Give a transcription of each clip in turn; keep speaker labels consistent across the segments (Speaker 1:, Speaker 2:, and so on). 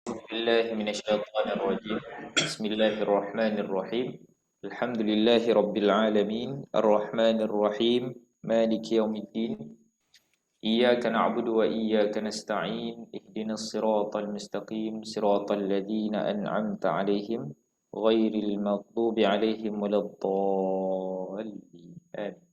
Speaker 1: بالله من الشيطان الرجيم. بسم الله الرحمن الرحيم. الحمد لله رب العالمين الرحمن الرحيم مالك يوم الدين. إياك نعبد وإياك نستعين اهدنا الصراط المستقيم صراط الذين أنعمت عليهم غير المغضوب عليهم ولا الضالين آمين.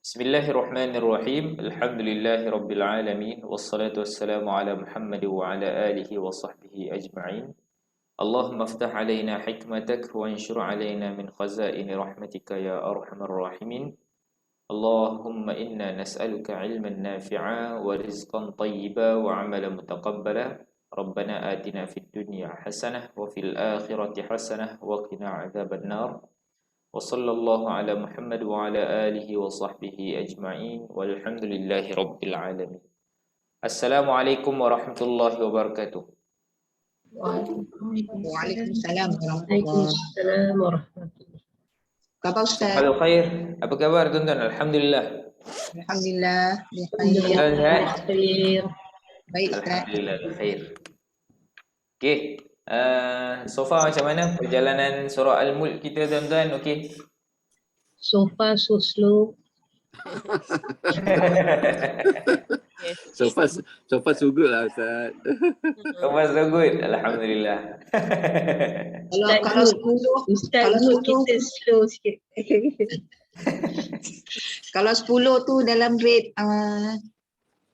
Speaker 1: بسم الله الرحمن الرحيم. الحمد لله رب العالمين والصلاة والسلام على محمد وعلى آله وصحبه أجمعين. اللهم افتح علينا حكمتك وانشر علينا من خزائن رحمتك يا أرحم الراحمين. اللهم إنا نسألك علما نافعا ورزقا طيبا وعملا متقبلا. ربنا آتنا في الدنيا حسنة وفي الآخرة حسنة وقنا عذاب النار. وصلى الله على محمد وعلى آله وصحبه أجمعين والحمد لله رب العالمين. السلام عليكم ورحمة الله وبركاته.
Speaker 2: Waalaikumsalam warahmatullahi
Speaker 3: Waalaikumsalam warahmatullahi.
Speaker 2: Khabar Ustaz?
Speaker 1: Halo khair. Apa kabar tuan-tuan? Alhamdulillah.
Speaker 2: Alhamdulillah.
Speaker 1: Alhamdulillah.
Speaker 3: Khair.
Speaker 2: Baik Ustaz.
Speaker 1: Alhamdulillah khair. Okey. So far macam mana perjalanan surah Al-Mulk kita tuan-tuan? Okey.
Speaker 3: So far so slow.
Speaker 4: So far so good lah Ustaz.
Speaker 1: So far so good. Alhamdulillah.
Speaker 2: Kalau 10
Speaker 3: Ustaz
Speaker 2: kalau
Speaker 3: good,
Speaker 2: 10
Speaker 3: kita slow sikit.
Speaker 2: kalau 10 tu dalam grade 5/10,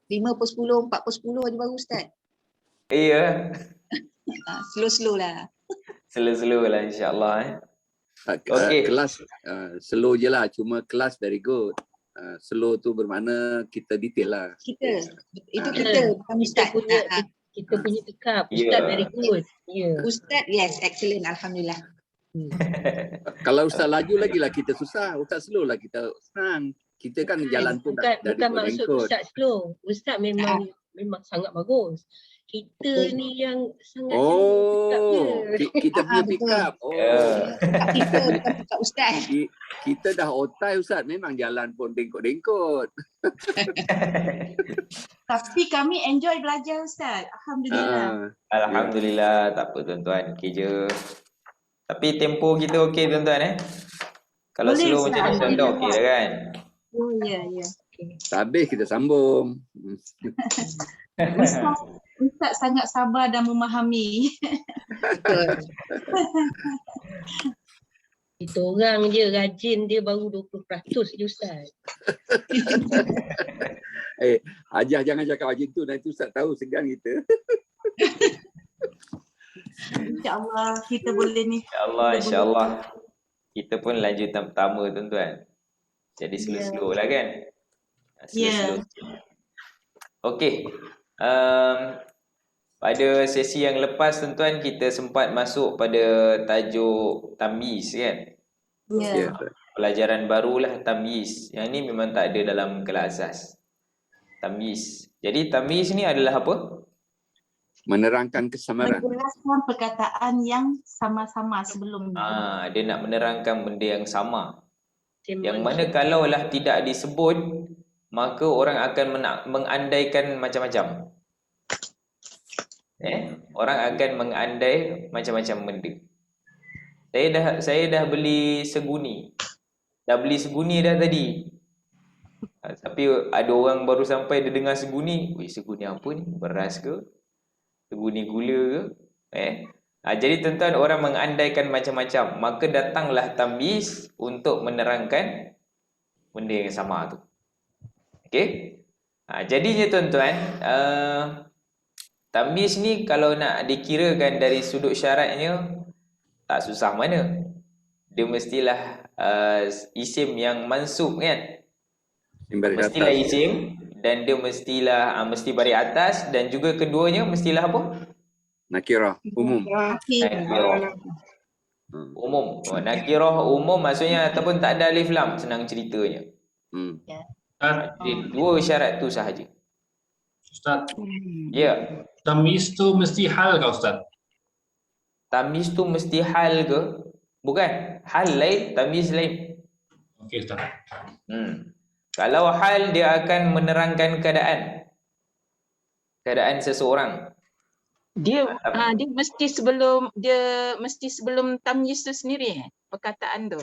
Speaker 2: 4/10 aja baru Ustaz.
Speaker 1: Iya.
Speaker 2: Slow-slow lah.
Speaker 1: Slow-slow lah insya-Allah. Okey.
Speaker 4: Kelas slow je lah, cuma kelas very good. Slow tu bermakna kita detail lah.
Speaker 2: Itu kita bukan Ustaz.
Speaker 3: Kita punya pick up.
Speaker 1: Ya.
Speaker 3: Ustaz very good. Ya.
Speaker 2: Ustaz yes, excellent, alhamdulillah.
Speaker 4: Kalau Ustaz laju lagi lah kita susah, Ustaz slow lah kita senang. Kita kan jalan pun
Speaker 3: Bukan maksud
Speaker 4: ikut.
Speaker 3: Ustaz slow. Ustaz memang sangat bagus. Kita ni yang sangat pick up je.
Speaker 4: Kita punya pick up.
Speaker 2: Kita bukan Ustaz Ustaz.
Speaker 4: Kita dah otai Ustaz, memang jalan pun dengkot-dengkot.
Speaker 5: Tapi kami enjoy belajar Ustaz. Alhamdulillah.
Speaker 1: Alhamdulillah, tak apa tuan-tuan. Okey je. Tapi tempo kita okey tuan-tuan Kalau
Speaker 5: Boleh,
Speaker 1: slow macam ni
Speaker 5: Ustaz.
Speaker 1: tuan-tuan okey dah kan?
Speaker 5: Oh ya.
Speaker 4: Habis kita sambung.
Speaker 5: Ustaz sangat sabar dan memahami.
Speaker 3: Kita orang je rajin, dia baru 20% je Ustaz.
Speaker 4: Hajah jangan cakap macam tu, nanti Ustaz tahu segan kita.
Speaker 5: InsyaAllah kita boleh ni.
Speaker 1: InsyaAllah. Kita pun lanjutan pertama tuan-tuan. Jadi slow-slow lah kan? Slow-slow. Okey. Pada sesi yang lepas tuan-tuan kita sempat masuk pada tajuk tamyiz kan?
Speaker 5: Ya.
Speaker 1: Pelajaran barulah tamyiz. Yang ni memang tak ada dalam kelas asas. Tamyiz. Jadi tamyiz ni adalah apa?
Speaker 4: Menerangkan kesamaran.
Speaker 5: Menjelaskan perkataan yang sama-sama sebelumnya.
Speaker 1: Dia nak menerangkan benda yang sama. Yang mana kalaulah tidak disebut, maka orang akan mengandaikan macam-macam. Orang akan mengandai macam-macam benda. Saya dah beli seguni. Dah beli seguni dah tadi. Tapi ada orang baru sampai dia dengar seguni. Weh, seguni apa ni? Beras ke? Seguni gula ke? Jadi tuan-tuan, orang mengandaikan macam-macam. Maka datanglah tamyiz untuk menerangkan benda yang sama tu. Okey? Jadinya tuan-tuan, tamyiz ni kalau nak dikirakan dari sudut syaratnya tak susah mana. Dia mestilah isim yang mansub kan? Mestilah isim dan dia mesti baris atas dan juga keduanya mestilah apa?
Speaker 4: Nakirah umum.
Speaker 1: Nakirah umum. Nakirah umum maksudnya ataupun tak ada alif lam, senang ceritanya. Jadi dua syarat tu sahaja.
Speaker 6: Ustaz,
Speaker 1: Ya.
Speaker 6: tamyiz tu mesti hal ke Ustaz?
Speaker 1: Tamyiz tu mesti hal ke? Bukan. Hal lain, tamyiz lain.
Speaker 6: Okey Ustaz.
Speaker 1: Kalau hal, dia akan menerangkan keadaan seseorang.
Speaker 2: Dia mesti sebelum tamyiz tu sendiri perkataan tu.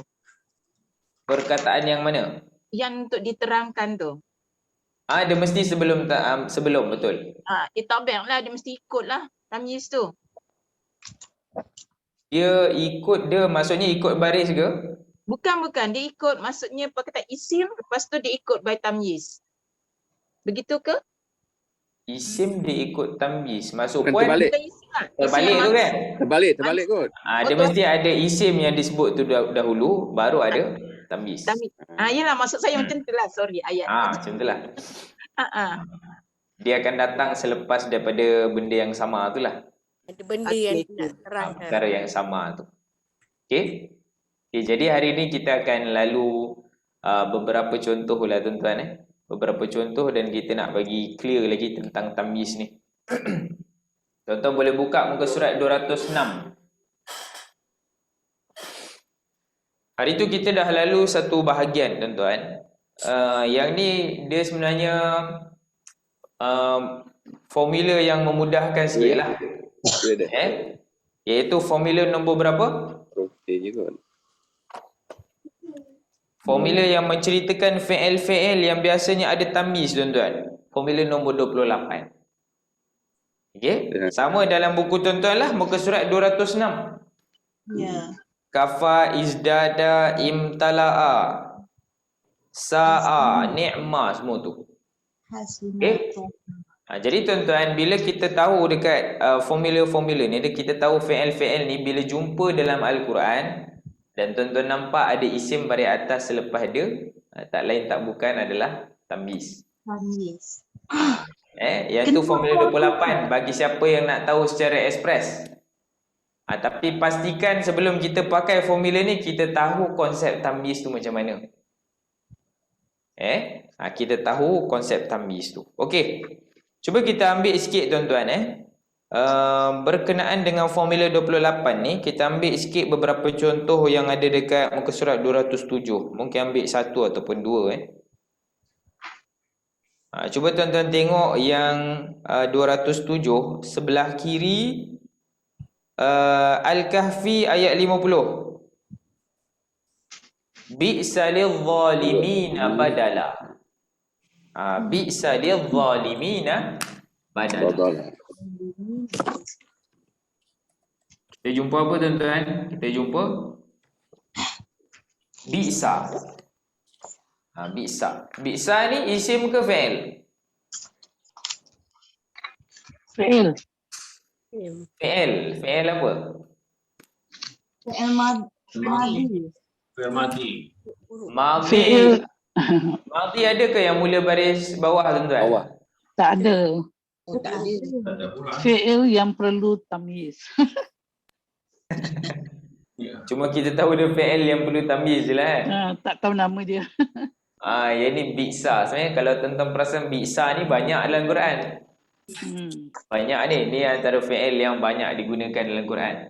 Speaker 1: Perkataan yang mana?
Speaker 2: Yang untuk diterangkan tu.
Speaker 1: Dia mesti sebelum betul.
Speaker 2: Dia tabik lah, dia mesti ikut lah tamyiz tu.
Speaker 1: Dia maksudnya ikut baris ke?
Speaker 2: Bukan, dia ikut maksudnya perkataan isim, lepas tu dia ikut by tamyiz. Begitu ke?
Speaker 1: Isim dia ikut tamyiz. Masuk
Speaker 4: Bukan
Speaker 1: puan
Speaker 4: terbalik.
Speaker 1: terbalik tu kan?
Speaker 4: Terbalik kot.
Speaker 1: Dia mesti ada isim yang disebut tu dahulu, baru ada tamyiz.
Speaker 2: Yelah, maksud saya macam tu lah, sorry ayat.
Speaker 1: Macam tu lah. Dia akan datang selepas daripada benda yang sama tu lah.
Speaker 3: Ada benda yang nak terangkan.
Speaker 1: Perkara yang sama tu. Okay, jadi hari ni kita akan lalu beberapa contoh lah tuan-tuan. Beberapa contoh dan kita nak bagi clear lagi tentang tamyiz ni. Tuan-tuan boleh buka muka surat 206. Hari tu kita dah lalu satu bahagian tuan-tuan. Yang ni dia sebenarnya formula yang memudahkan sikit lah. Iaitu formula nombor berapa?
Speaker 4: Okey je kot.
Speaker 1: Formula yang menceritakan fi'il-fi'il yang biasanya ada tamyiz tuan-tuan. Formula nombor 28. Okey, sama dalam buku tuan-tuan lah, muka surat 206.
Speaker 2: Ya.
Speaker 1: Kafa, izdada, imtala'a, sa'a, ni'ma, semua tu. Okey. Jadi tuan-tuan, bila kita tahu dekat formula-formula ni, kita tahu fi'il-fi'il ni bila jumpa dalam Al-Quran dan tuan-tuan nampak ada isim baris atas selepas dia, tak lain tak bukan adalah tamyiz. Yang tu formula 28 bagi siapa yang nak tahu secara ekspres. Tapi pastikan sebelum kita pakai formula ni, kita tahu konsep tamyiz tu macam mana. Kita tahu konsep tamyiz tu. Okey. Cuba kita ambil sikit tuan-tuan berkenaan dengan formula 28 ni, kita ambil sikit beberapa contoh yang ada dekat muka surat 207. Mungkin ambil satu ataupun dua Cuba tuan-tuan tengok yang 207 sebelah kiri, Al-Kahfi ayat 50. Bi'sa lidh-dhalimina badala. Bi'sa lidh-dhalimina badala. Kita jumpa apa tuan-tuan? Kita jumpa bi'sa. Bi'sa. Bi'sa ni isim ke fi'il?
Speaker 2: Fi'il.
Speaker 1: Fi'il apa?
Speaker 2: Fi'il madhi.
Speaker 6: Fi'il madhi.
Speaker 1: Madhi. Madhi ada ke yang mula baris bawah tuan-tuan?
Speaker 4: Bawah.
Speaker 7: Tak ada.
Speaker 2: Tak ada.
Speaker 6: Tak ada pula.
Speaker 7: Fi'il yang perlu tamyiz.
Speaker 1: Cuma kita tahu dia fi'il yang perlu tamyiz je lah
Speaker 7: Tak tahu nama dia.
Speaker 1: Yang ni bi'sa. Sebenarnya kalau tuan-tuan perasan bi'sa ni banyak dalam Quran. Banyak ni antara fi'il yang banyak digunakan dalam Quran.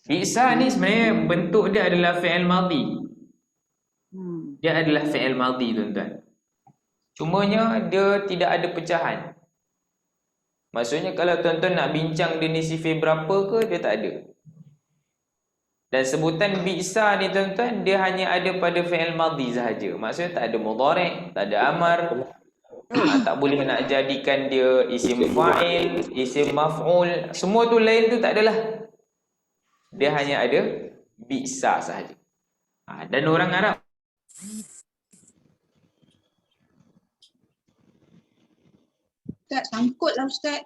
Speaker 1: Bi'sa ni sebenarnya bentuk dia adalah fi'il madhi. Dia adalah fi'il madhi tuan-tuan. Cumanya dia tidak ada pecahan. Maksudnya kalau tuan-tuan nak bincang dia ni sifir berapa ke, dia tak ada. Dan sebutan bi'sa ni tuan-tuan, dia hanya ada pada fi'il madhi sahaja. Maksudnya tak ada mudhari', tak ada amar. Tak boleh nak jadikan dia isim fa'il, isim maf'ul. Semua tu lain tu tak adalah. Dia hanya ada bi'sa sahaja. Dan orang Arab
Speaker 2: Ustaz, sangkut lah Ustaz.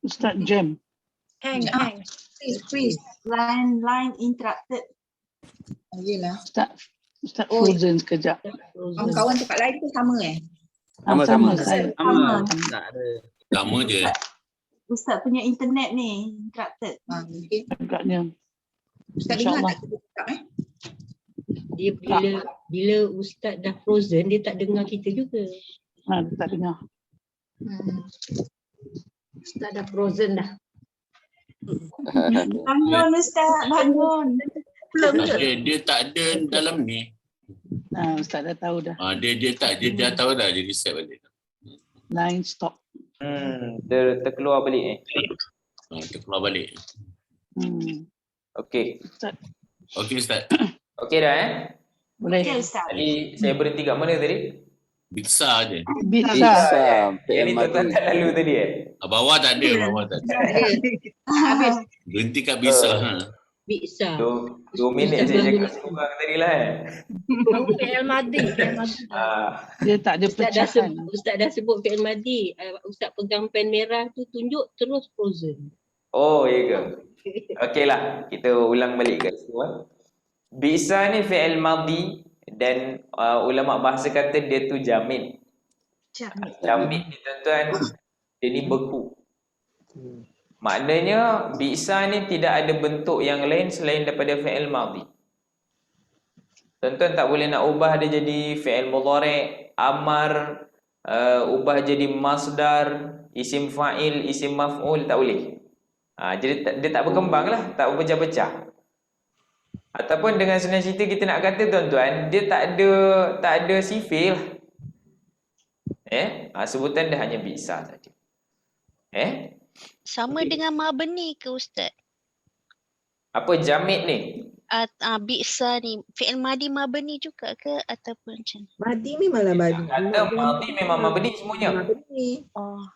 Speaker 7: Ustaz Jam.
Speaker 3: Hang.
Speaker 2: Please.
Speaker 5: Line interrupted.
Speaker 2: Yelah.
Speaker 7: Ustaz Frozen sekejap.
Speaker 2: Kawan-kawan tempat lain tu sama
Speaker 7: Sama saya.
Speaker 6: Lama je.
Speaker 5: Ustaz punya internet ni interrupted.
Speaker 2: Okay.
Speaker 7: Agaknya.
Speaker 2: Ustaz dengar
Speaker 7: InsyaAllah.
Speaker 2: tak kita cakap
Speaker 3: Dia bila Ustaz dah frozen, dia tak dengar kita juga.
Speaker 7: Tak dengar.
Speaker 3: Ustaz dah frozen dah.
Speaker 5: Bangun Ustaz, bangun.
Speaker 3: Belum ke?
Speaker 8: Dia tak ada dalam ni.
Speaker 7: Ustaz dah tahu dah.
Speaker 8: Dia dah tahu dah, dia reset balik.
Speaker 7: Line stop.
Speaker 1: terkeluar balik
Speaker 8: Kita keluar balik.
Speaker 1: Okey.
Speaker 8: Okey Ustaz.
Speaker 1: Okey dah
Speaker 7: Boleh.
Speaker 5: Okey Ustaz.
Speaker 1: Tadi saya berhenti kat mana tadi?
Speaker 8: Bisa je.
Speaker 7: Bisa.
Speaker 1: Yang
Speaker 4: PM
Speaker 1: ni tuan-tuan tak lalu tadi
Speaker 8: Bawah tak ada, bawah tak ada.
Speaker 3: Habis.
Speaker 8: Berhenti kat bisa.
Speaker 3: Bisa.
Speaker 1: 2 minit saya cakap seorang tadi lah
Speaker 3: Fi'il madi.
Speaker 7: Dia tak ada
Speaker 3: Ustaz dah
Speaker 7: pecahan.
Speaker 3: sebut, Ustaz dah sebut fi'il madi. Ustaz pegang pen merah tu tunjuk terus frozen.
Speaker 1: Oh, ya ke? Okeylah, kita ulang balik kat situ. Bisa ni fi'il madhi dan ulama bahasa kata dia tu jamid. Jamid ni tuan-tuan, dia ni beku. Maknanya bisa ni tidak ada bentuk yang lain selain daripada fi'il madhi. Tuan-tuan tak boleh nak ubah dia jadi fi'il mudhari', amar, ubah jadi masdar, isim fa'il, isim maf'ul, tak boleh. Jadi dia tak berkembang lah, tak berpecah-pecah. Ataupun dengan senang cerita kita nak kata tuan-tuan, dia tak ada sifil lah. Sebutan dia hanya bisa saja.
Speaker 9: Sama dengan mabni ke Ustaz?
Speaker 1: Apa jamid ni?
Speaker 9: Bisa ni fi'il madi mabni juga ke ataupun macam mana?
Speaker 10: Madi memanglah madi.
Speaker 1: Kata madhi memang mabni semuanya.
Speaker 10: Madi.
Speaker 9: Oh.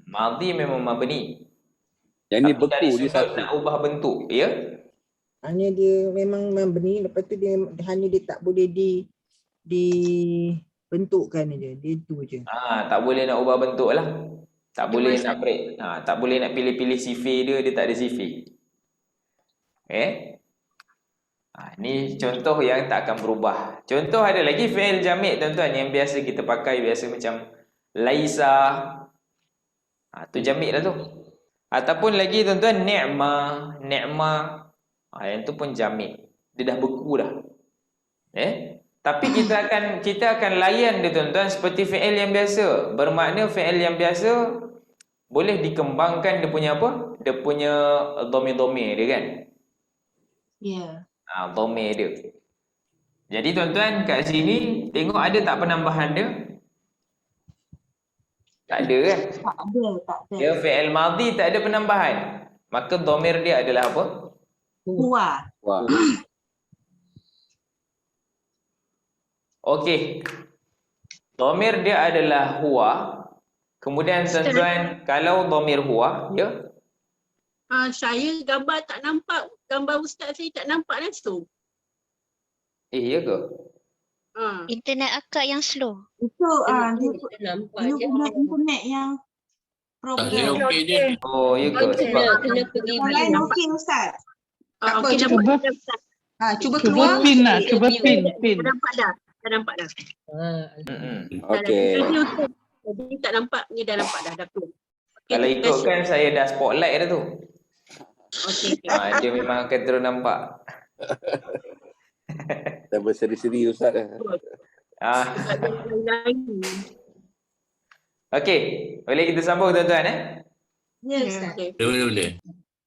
Speaker 1: Madhi memang mabni.
Speaker 4: Yang ni
Speaker 1: Tapi
Speaker 4: beku
Speaker 1: dari
Speaker 4: dia
Speaker 1: sebab
Speaker 4: satu.
Speaker 1: nak ubah bentuk, ya?
Speaker 10: Hanya dia memang mabni, lepas tu dia hanya dia tak boleh dibentukkan aja. Dia tu je.
Speaker 1: Tak boleh nak ubah bentuk lah. Tak boleh nak break. Tak boleh nak pilih-pilih sifir dia tak ada sifir. Ni contoh yang tak akan berubah. Contoh ada lagi fi'il jamid tuan-tuan yang biasa kita pakai, biasa macam laisa. Tu jamid lah tu. Ataupun lagi tuan-tuan ni'ma. Yang tu pun jamid. Dia dah beku dah. Tapi kita akan layan dia tuan-tuan seperti fi'il yang biasa. Bermakna fi'il yang biasa boleh dikembangkan dia punya apa? Dia punya dhamir-dhamir dia kan?
Speaker 5: Ya.
Speaker 1: Dhamir dia. Jadi tuan-tuan kat sini tengok ada tak penambahan dia? Tak ada kan?
Speaker 5: Tak ada.
Speaker 1: Dia fi'il madhi tak ada penambahan. Maka dhamir dia adalah apa?
Speaker 5: Huwa.
Speaker 4: Wah.
Speaker 1: Okey. Dhamir dia adalah huwa. Kemudian tuan-tuan, kalau dhamir huwa, ya?
Speaker 2: Saya gambar tak nampak, gambar Ustaz saya tak nampak langsung.
Speaker 1: Ya ke?
Speaker 9: Internet akak yang slow.
Speaker 5: Itu
Speaker 3: Dia nampak
Speaker 5: dia
Speaker 3: je.
Speaker 5: punya internet yang
Speaker 8: Tak saya
Speaker 5: problem.
Speaker 8: okey je.
Speaker 1: Oh, ya ke? Sebab
Speaker 3: Kena pergi
Speaker 5: Yang lain okey Ustaz.
Speaker 10: Tak apa,
Speaker 2: Okey,
Speaker 10: cuba,
Speaker 2: nampak dah.
Speaker 10: cuba
Speaker 7: Cuba
Speaker 10: keluar.
Speaker 7: pin lah. Cuba pin.
Speaker 2: Dah nampak dah. Dah nampak dah.
Speaker 4: Okey.
Speaker 2: Tadi tak nampak, ni dah nampak dah. Dah keluar. Okay,
Speaker 1: kalau ikutkan saya dah spotlight dah tu.
Speaker 2: Okey.
Speaker 1: Dia memang akan terus nampak.
Speaker 4: Dah berseri-seri Ustaz.
Speaker 1: Okey, boleh kita sambung tuan-tuan
Speaker 5: Ya Ustaz.
Speaker 8: Boleh.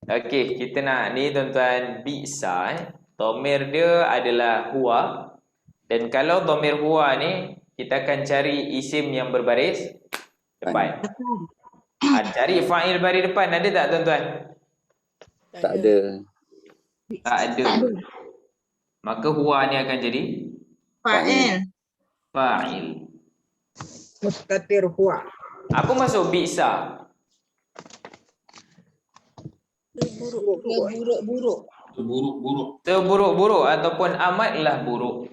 Speaker 1: Okey, kita nak ni tuan-tuan bisa dhamir dia adalah huwa. Dan kalau dhamir huwa ni kita akan cari isim yang berbaris depan. Cari fa'il baris depan ada tak tuan-tuan?
Speaker 4: Tak ada.
Speaker 1: Tak ada. Maka huwa ni akan jadi
Speaker 10: Fa'il.
Speaker 1: fa'il.
Speaker 10: Mustatir huwa.
Speaker 1: Apa maksud bisa?
Speaker 10: Buruk-buruk.
Speaker 6: Buruk-buruk.
Speaker 1: Seburuk-buruk ataupun amatlah buruk.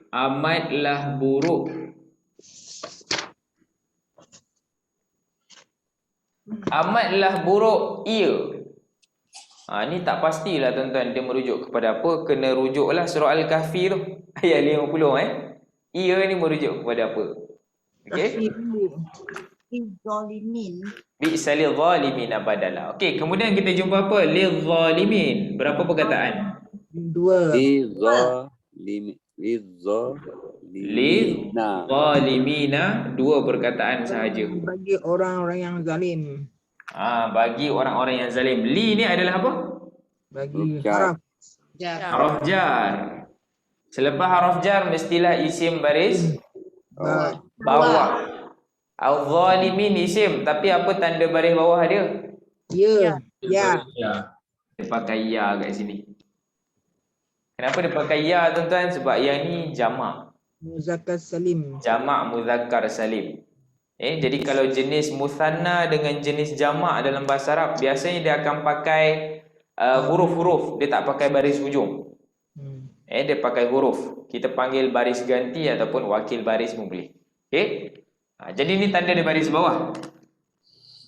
Speaker 1: Amatlah buruk. Amatlah buruk ia. Ni tak pastilah tuan-tuan dia merujuk kepada apa. Kena rujuklah surah Al-Kahfi tu. Ayat 50 Ia ni merujuk kepada apa? Okey.
Speaker 5: Zalimin.
Speaker 1: Bi'salil zalimin badala. Okey, kemudian kita jumpa apa? Lil zalimin. Berapa perkataan?
Speaker 10: 2.
Speaker 1: Lil zalimina, 2 perkataan sahaja.
Speaker 10: Bagi orang-orang yang zalim.
Speaker 1: Bagi orang-orang yang zalim. Li ni adalah apa?
Speaker 10: Bagi
Speaker 4: Jar.
Speaker 10: haraf.
Speaker 1: Haraf jar. Selepas haraf jar mestilah isim baris bawah. Al-zalimin isim, tapi apa tanda baris bawah dia?
Speaker 10: Ya. Ya.
Speaker 6: Ya.
Speaker 1: Dia pakai ya kat sini. Kenapa dia pakai ya tuan-tuan? Sebab yang ni jamak.
Speaker 10: Muzakkar salim.
Speaker 1: Jamak muzakkar salim. Jadi kalau jenis musanna dengan jenis jamak dalam bahasa Arab, biasanya dia akan pakai huruf-huruf. Dia tak pakai baris hujung. Dia pakai huruf. Kita panggil baris ganti ataupun wakil baris pun boleh. Okey? Jadi ni tanda di baris bawah.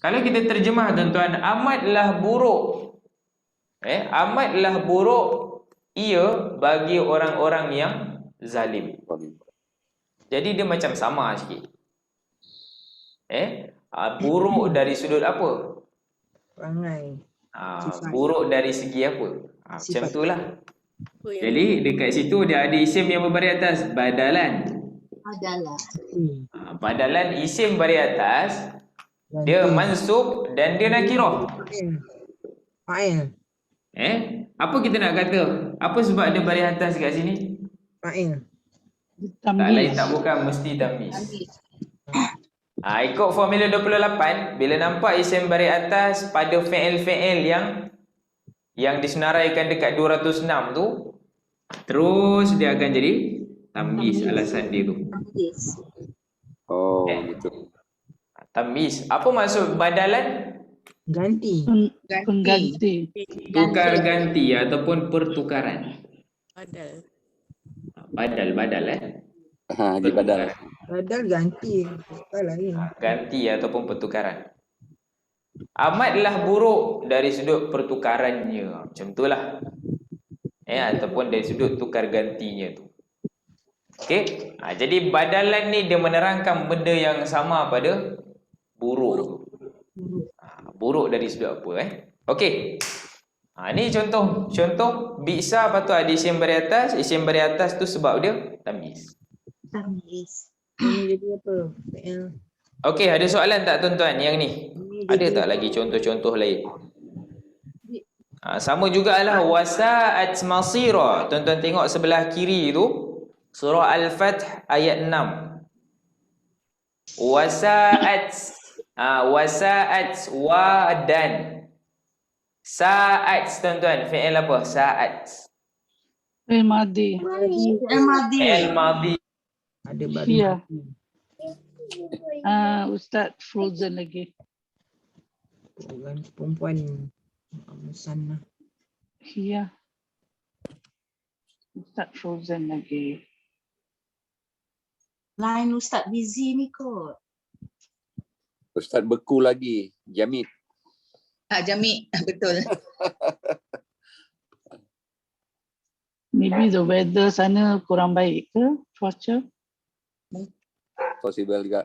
Speaker 1: Kalau kita terjemah tuan-tuan, amatlah buruk. Amatlah buruk ia bagi orang-orang yang zalim. Jadi dia macam sama sikit. Buruk dari sudut apa?
Speaker 10: Perangai.
Speaker 1: Buruk dari segi apa? Macam
Speaker 10: Sifat.
Speaker 1: itulah. Jadi dekat situ dia ada isim yang berbaris atas, badalan.
Speaker 5: Adalah.
Speaker 1: Badalan isim baris atas, dia mansub dan dia nakirah.
Speaker 10: Fa'il.
Speaker 1: Apa kita nak kata? Apa sebab dia baris atas kat sini?
Speaker 10: Fa'il.
Speaker 1: Tak lain tak bukan mesti tamyiz. Ikut formula 28, bila nampak isim baris atas pada fi'il-fi'il yang disenaraikan dekat 206 tu, terus dia akan jadi tamyiz. Alasan dia tu.
Speaker 4: Oh, gitu.
Speaker 1: Tamyiz. Apa maksud badalan?
Speaker 10: Ganti.
Speaker 7: Pengganti.
Speaker 1: Tukar ganti ataupun pertukaran. Badal
Speaker 4: Dia badal.
Speaker 10: Badal ganti. Bukan lain.
Speaker 1: Ganti ataupun pertukaran. Amatlah buruk dari sudut pertukarannya. Macam itulah. Ataupun dari sudut tukar gantinya tu. Okey. Jadi badalan ni dia menerangkan benda yang sama pada buruk. Buruk dari sudut apa Okey. Ni contoh bi'sa patut ada isim baris atas. Isim baris atas tu sebab dia tamyiz.
Speaker 10: Ini jadi apa? Fi'il.
Speaker 1: Okey, ada soalan tak tuan-tuan yang ni? Ada tak lagi contoh-contoh lain? Sama jugalah wasa'at masira. Tuan-tuan tengok sebelah kiri tu, surah Al-Fath ayat 6. Wasa'at wadan. Sa'at tuan-tuan, fi'il apa? Sa'at.
Speaker 7: Fi'il madi.
Speaker 1: Fi'il madi.
Speaker 10: Ada baris.
Speaker 7: Ya. Ustaz Frozen lagi.
Speaker 10: Orang perempuan musanna.
Speaker 7: Ya. Ustaz Frozen lagi.
Speaker 5: Line Ustaz busy ni kot.
Speaker 4: Ustaz beku lagi. Jamid.
Speaker 2: Jamik, betul.
Speaker 7: Maybe the weather sana kurang baik ke cuaca?
Speaker 4: Possible juga.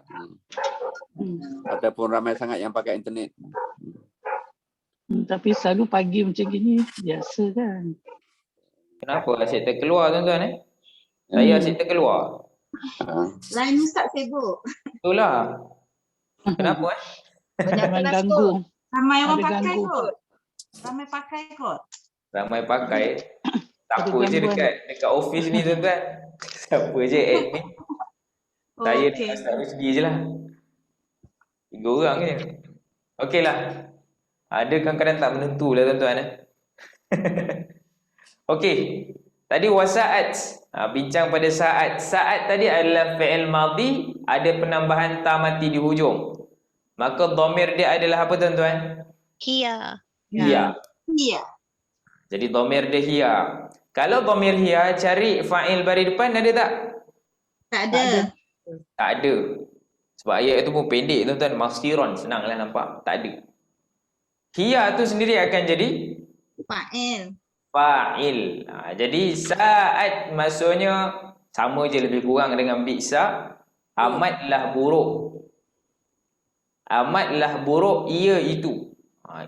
Speaker 4: Ataupun ramai sangat yang pakai internet.
Speaker 7: Tapi selalu pagi macam gini biasa kan.
Speaker 1: Kenapa asyik terkeluar tuan-tuan Saya asyik terkeluar.
Speaker 5: Line Ustaz sibuk.
Speaker 1: Betul lah. Kenapa
Speaker 5: Banyak
Speaker 7: Jangan
Speaker 5: kelas
Speaker 7: ganggu.
Speaker 5: kot. Ramai orang
Speaker 7: Ada
Speaker 5: pakai
Speaker 7: ganggu.
Speaker 5: kot. Ramai pakai kot.
Speaker 1: Ramai pakai. Tak
Speaker 7: Ada
Speaker 1: apa je
Speaker 7: gangguan.
Speaker 1: dekat office ni tuan-tuan. Siapa je admin. Saya
Speaker 5: Okey.
Speaker 1: dengan Ustaz Rusdi je lah. 3 orang je. Okey lah. Ada kadang-kadang tak menentu lah tuan-tuan Okey. Tadi wasa'at. Bincang pada saat. Saat tadi adalah fi'il madhi. Ada penambahan ta mati di hujung. Maka dhamir dia adalah apa tuan-tuan?
Speaker 9: Hiya.
Speaker 1: Hiya.
Speaker 5: Ya.
Speaker 1: Jadi dhamir dia hiya. Kalau dhamir hiya, cari fa'il baris depan ada tak?
Speaker 5: Tak ada.
Speaker 1: Tak ada. Sebab ayat tu pun pendek tuan-tuan. Masirun. Senanglah nampak. Tak ada. Hiya tu sendiri akan jadi
Speaker 5: Fa'il.
Speaker 1: fa'il. Jadi sa'at maksudnya sama je lebih kurang dengan bi'sa. Amatlah buruk. Amatlah buruk ia itu.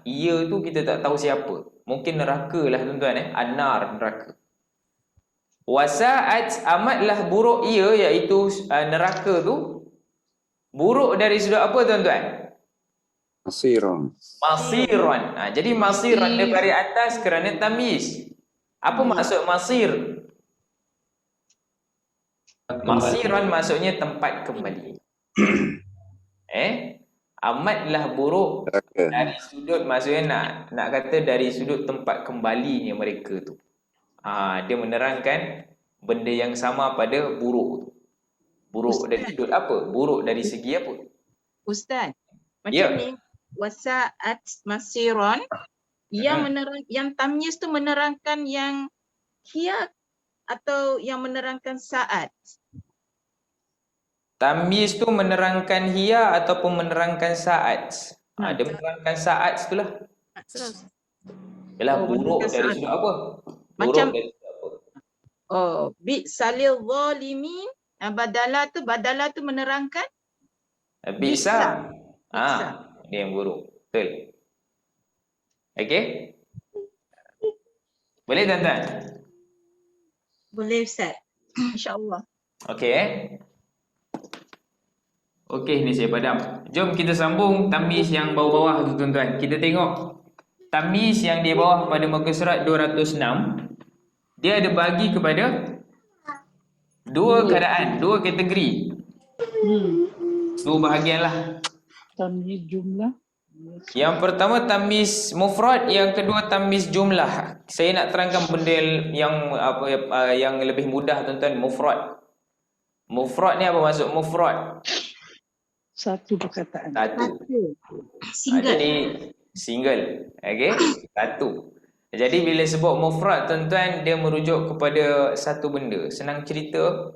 Speaker 1: Ia tu kita tak tahu siapa. Mungkin neraka lah tuan-tuan An-nar, neraka. Wasa'at amatlah buruk ia iaitu neraka tu. Buruk dari sudut apa tuan-tuan?
Speaker 4: Masirun.
Speaker 1: Masiran. Jadi masiran dia baris atas kerana tamyiz. Apa maksud masir? Masiran maksudnya tempat kembali. Amatlah buruk
Speaker 4: Neraka.
Speaker 1: dari sudut, maksudnya nak kata dari sudut tempat kembalinya mereka tu. Dia menerangkan benda yang sama pada buruk tu. Buruk dari sudut apa? Buruk dari segi apa?
Speaker 2: Ustaz,
Speaker 1: Ya.
Speaker 2: macam ni wasa'at masiron yang tamyiz tu menerangkan yang hiya atau yang menerangkan saat?
Speaker 1: Tamyiz tu menerangkan hiya ataupun menerangkan saat. Dia menerangkan saat itulah.
Speaker 2: Terus.
Speaker 1: Yalah, buruk
Speaker 2: menerangkan
Speaker 1: dari
Speaker 2: saat.
Speaker 1: sudut apa? Buruk
Speaker 2: Macam-
Speaker 1: dari sudut apa?
Speaker 2: Bi salil zalimin. Badala tu menerangkan
Speaker 1: Bisa.
Speaker 2: Bisa.
Speaker 1: Dia yang buruk. Betul. Okey? Boleh tuan-tuan?
Speaker 5: Boleh Ustaz.
Speaker 2: insya-Allah.
Speaker 1: Okey. Okey, ni saya padam. Jom kita sambung tamyiz yang bawah-bawah tu tuan-tuan. Kita tengok tamyiz yang di bawah pada muka surat 206. Dia ada bagi kepada dua keadaan, dua kategori. Dua bahagian lah.
Speaker 7: Tamyiz jumlah.
Speaker 1: Yang pertama tamyiz mufrad, yang kedua tamyiz jumlah. Saya nak terangkan benda yang yang lebih mudah tuan-tuan, mufrad. Mufrad ni apa maksud mufrad?
Speaker 7: Satu perkataan.
Speaker 1: Satu.
Speaker 5: Single.
Speaker 1: Jadi single. Okey? Satu. Jadi bila sebut mufrad tuan-tuan, dia merujuk kepada satu benda. Senang cerita,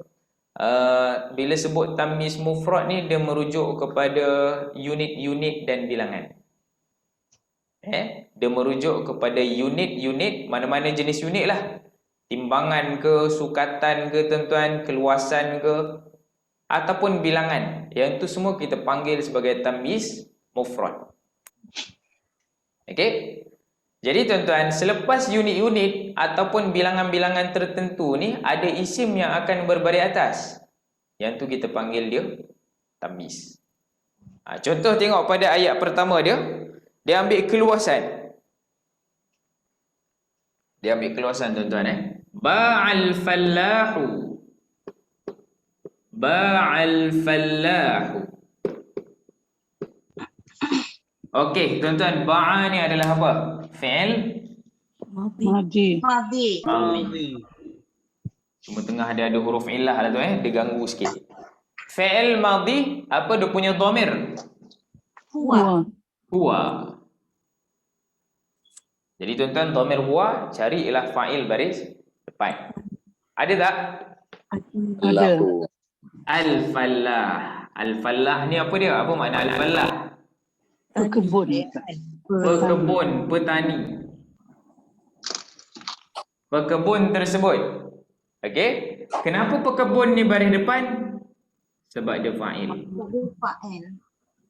Speaker 1: bila sebut tamyiz mufrad ni, dia merujuk kepada unit-unit dan bilangan. Dia merujuk kepada unit-unit, mana-mana jenis unit lah. Timbangan ke, sukatan ke tuan-tuan, keluasan ke, ataupun bilangan. Yang tu semua kita panggil sebagai tamyiz mufrad. Okey? Jadi tuan-tuan, selepas unit-unit ataupun bilangan-bilangan tertentu ni, ada isim yang akan berbaris atas. Yang tu kita panggil dia tamyiz. Contoh tengok pada ayat pertama dia ambil keluasan. Dia ambil keluasan tuan-tuan. Ba'al fallahu. Ba'al fallahu. Okey, tuan-tuan, ba'a ni adalah apa? Fi'il
Speaker 7: Madi.
Speaker 5: Madi.
Speaker 1: cuma tengah dia ada huruf illah lah tu dia ganggu sikit. Fi'il madhi apa dia punya dhamir?
Speaker 5: Huwa.
Speaker 1: Huwa. Jadi tuan-tuan, dhamir huwa carilah fa'il baris depan. Ada tak?
Speaker 7: Ada.
Speaker 1: Al-fallah. Al-fallah ni apa dia? Apa makna al-fallah?
Speaker 7: Pekebun.
Speaker 1: Pekebun, petani. Pekebun tersebut. Okey? Kenapa pekebun ni baris depan? Sebab dia fa'il.
Speaker 5: Fa'il.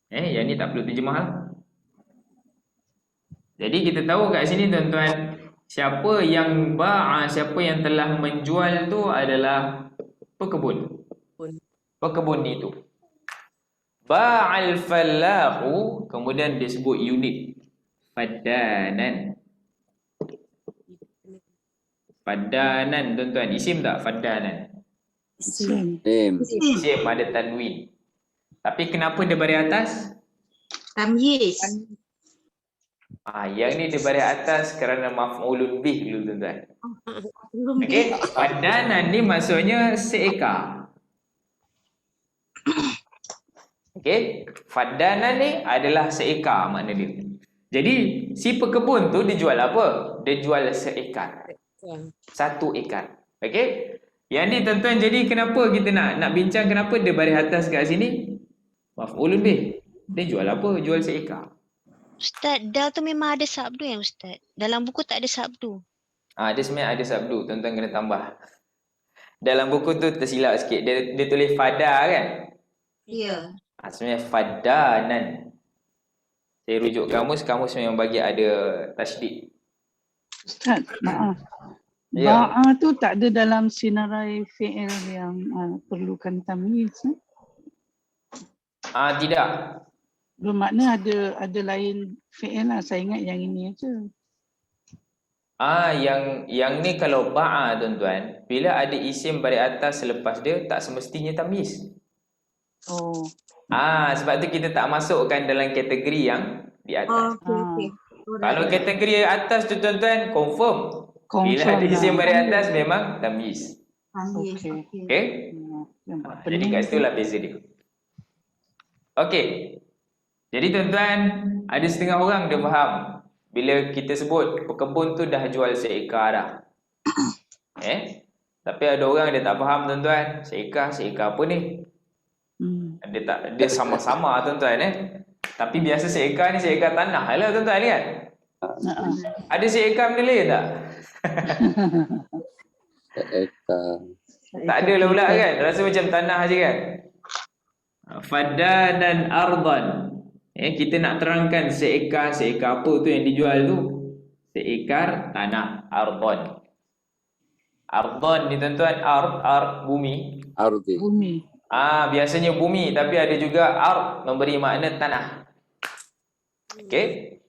Speaker 1: Yang ni tak perlu terjemah lah. Jadi kita tahu kat sini tuan-tuan, siapa yang ba'a, siapa yang telah menjual tu adalah pekebun. Pekebun itu. Ba'al fallahu, kemudian disebut unit. Fadanan. Fadanan tuan-tuan, isim tak fadanan?
Speaker 7: Isim.
Speaker 1: Isim ada tanwin. Tapi kenapa dia baris atas?
Speaker 5: Tamyiz.
Speaker 1: Yang ni dia baris atas kerana maf'ulun bih dulu tuan-tuan. Okey, fadanan ni maksudnya seekar. Okey, fadanan ni adalah seekar makna dia. Jadi si pekebun tu dia jual apa? Dia jual seekar. 1 ekar. Okey? Yang ni tuan-tuan, jadi kenapa kita nak bincang kenapa dia baris atas kat sini? Maf'ulun bih. Dia jual apa? Jual seekar.
Speaker 9: Ustaz, dal tu memang ada sabdu ya Ustaz? Dalam buku tak ada sabdu.
Speaker 1: Dia sebenarnya ada sabdu, tuan-tuan kena tambah. Dalam buku tu tersilap sikit. Dia tulis fada kan?
Speaker 5: Ya.
Speaker 1: Sebenarnya fadanan. Saya rujuk kamus memang bagi ada tasydid.
Speaker 7: Ustaz, maaf.
Speaker 1: Ya.
Speaker 7: Ba'a tu tak ada dalam sinarai fi'il yang perlukan tamyiz.
Speaker 1: Tidak.
Speaker 7: Bermakna ada lain fi'il lah. Saya ingat yang ini aja.
Speaker 1: Yang ni kalau ba'a tuan-tuan, bila ada isim baris atas selepas dia tak semestinya tamyiz.
Speaker 7: Oh.
Speaker 1: Sebab tu kita tak masukkan dalam kategori yang di atas.
Speaker 5: Okey.
Speaker 1: Kalau kategori atas tu tuan-tuan confirm. Bila ada isim baris atas memang tamyiz.
Speaker 5: Okey.
Speaker 1: Okey? Jadi kat situ lah beza dia. Okey. Jadi tuan-tuan, ada setengah orang dia faham bila kita sebut pekebun tu dah jual seekar dah. Tapi ada orang dia tak faham tuan-tuan, seekar apa ni? Dia sama-sama tuan-tuan Tapi biasa seekar ni seekar tanah lah tuan-tuan ni kan. Ada seekar benda lain tak? Tak ada lah pula kan. Rasa macam tanah je kan. Fadanan ardan. Kita nak terangkan seekar apa tu yang dijual tu. Seekar tanah ardan. Ardan ni tuan-tuan, ard bumi.
Speaker 7: Bumi.
Speaker 1: Biasanya bumi tapi ada juga ard memberi makna tanah. Okey.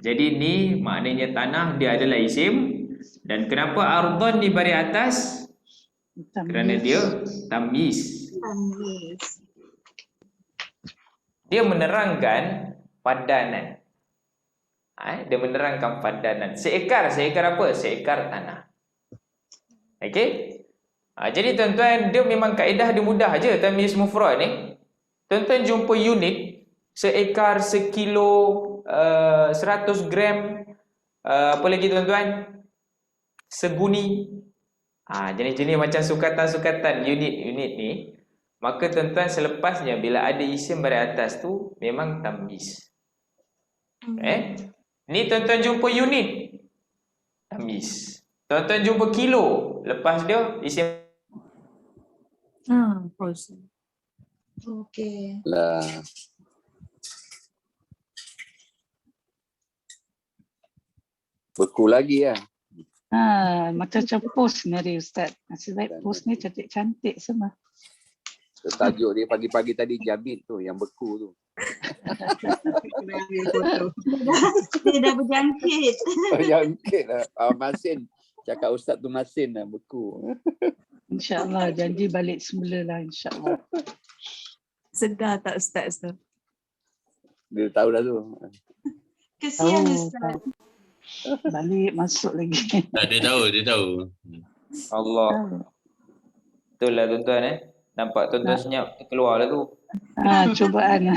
Speaker 1: Jadi ni maknanya tanah, dia adalah isim. Dan kenapa ardan di baris atas? Kerana dia tamyiz. Dia menerangkan padanan. Dia menerangkan padanan. Seekar apa? Seekar tanah. Okey? Jadi tuan-tuan, dia memang kaedah dia mudah aje tamyiz mufrad ni. Tuan-tuan jumpa unit seekar, sekilo, 100 gram, apa lagi tuan-tuan? Seguni. Jenis-jenis macam sukatan-sukatan unit ni. Maka tuan-tuan selepasnya bila ada isim baris atas tu memang tamyiz. Ni tuan-tuan jumpa unit, tamyiz. Tuan-tuan jumpa kilo, lepas dia isim.
Speaker 5: Okey.
Speaker 4: Lah. Beku lagi lah.
Speaker 7: Macam post ni hari Ustaz. Nasib baik post ni cantik-cantik semua.
Speaker 4: Tajuk dia pagi-pagi tadi Jamit tu yang beku tu.
Speaker 5: Dia dah berjangkit.
Speaker 4: Jangkit lah. Masin. Cakap Ustaz tu masin lah beku.
Speaker 7: InsyaAllah janji balik semula lah insyaAllah.
Speaker 5: Sedar tak Ustaz tu?
Speaker 4: Dia tahu dah tu.
Speaker 5: Kesian Ustaz.
Speaker 7: Balik masuk lagi.
Speaker 8: Dia tahu.
Speaker 1: Allah. Betul lah tuan-tuan Nampak tuan-tuan senyap keluar lah tu.
Speaker 7: Cubaan.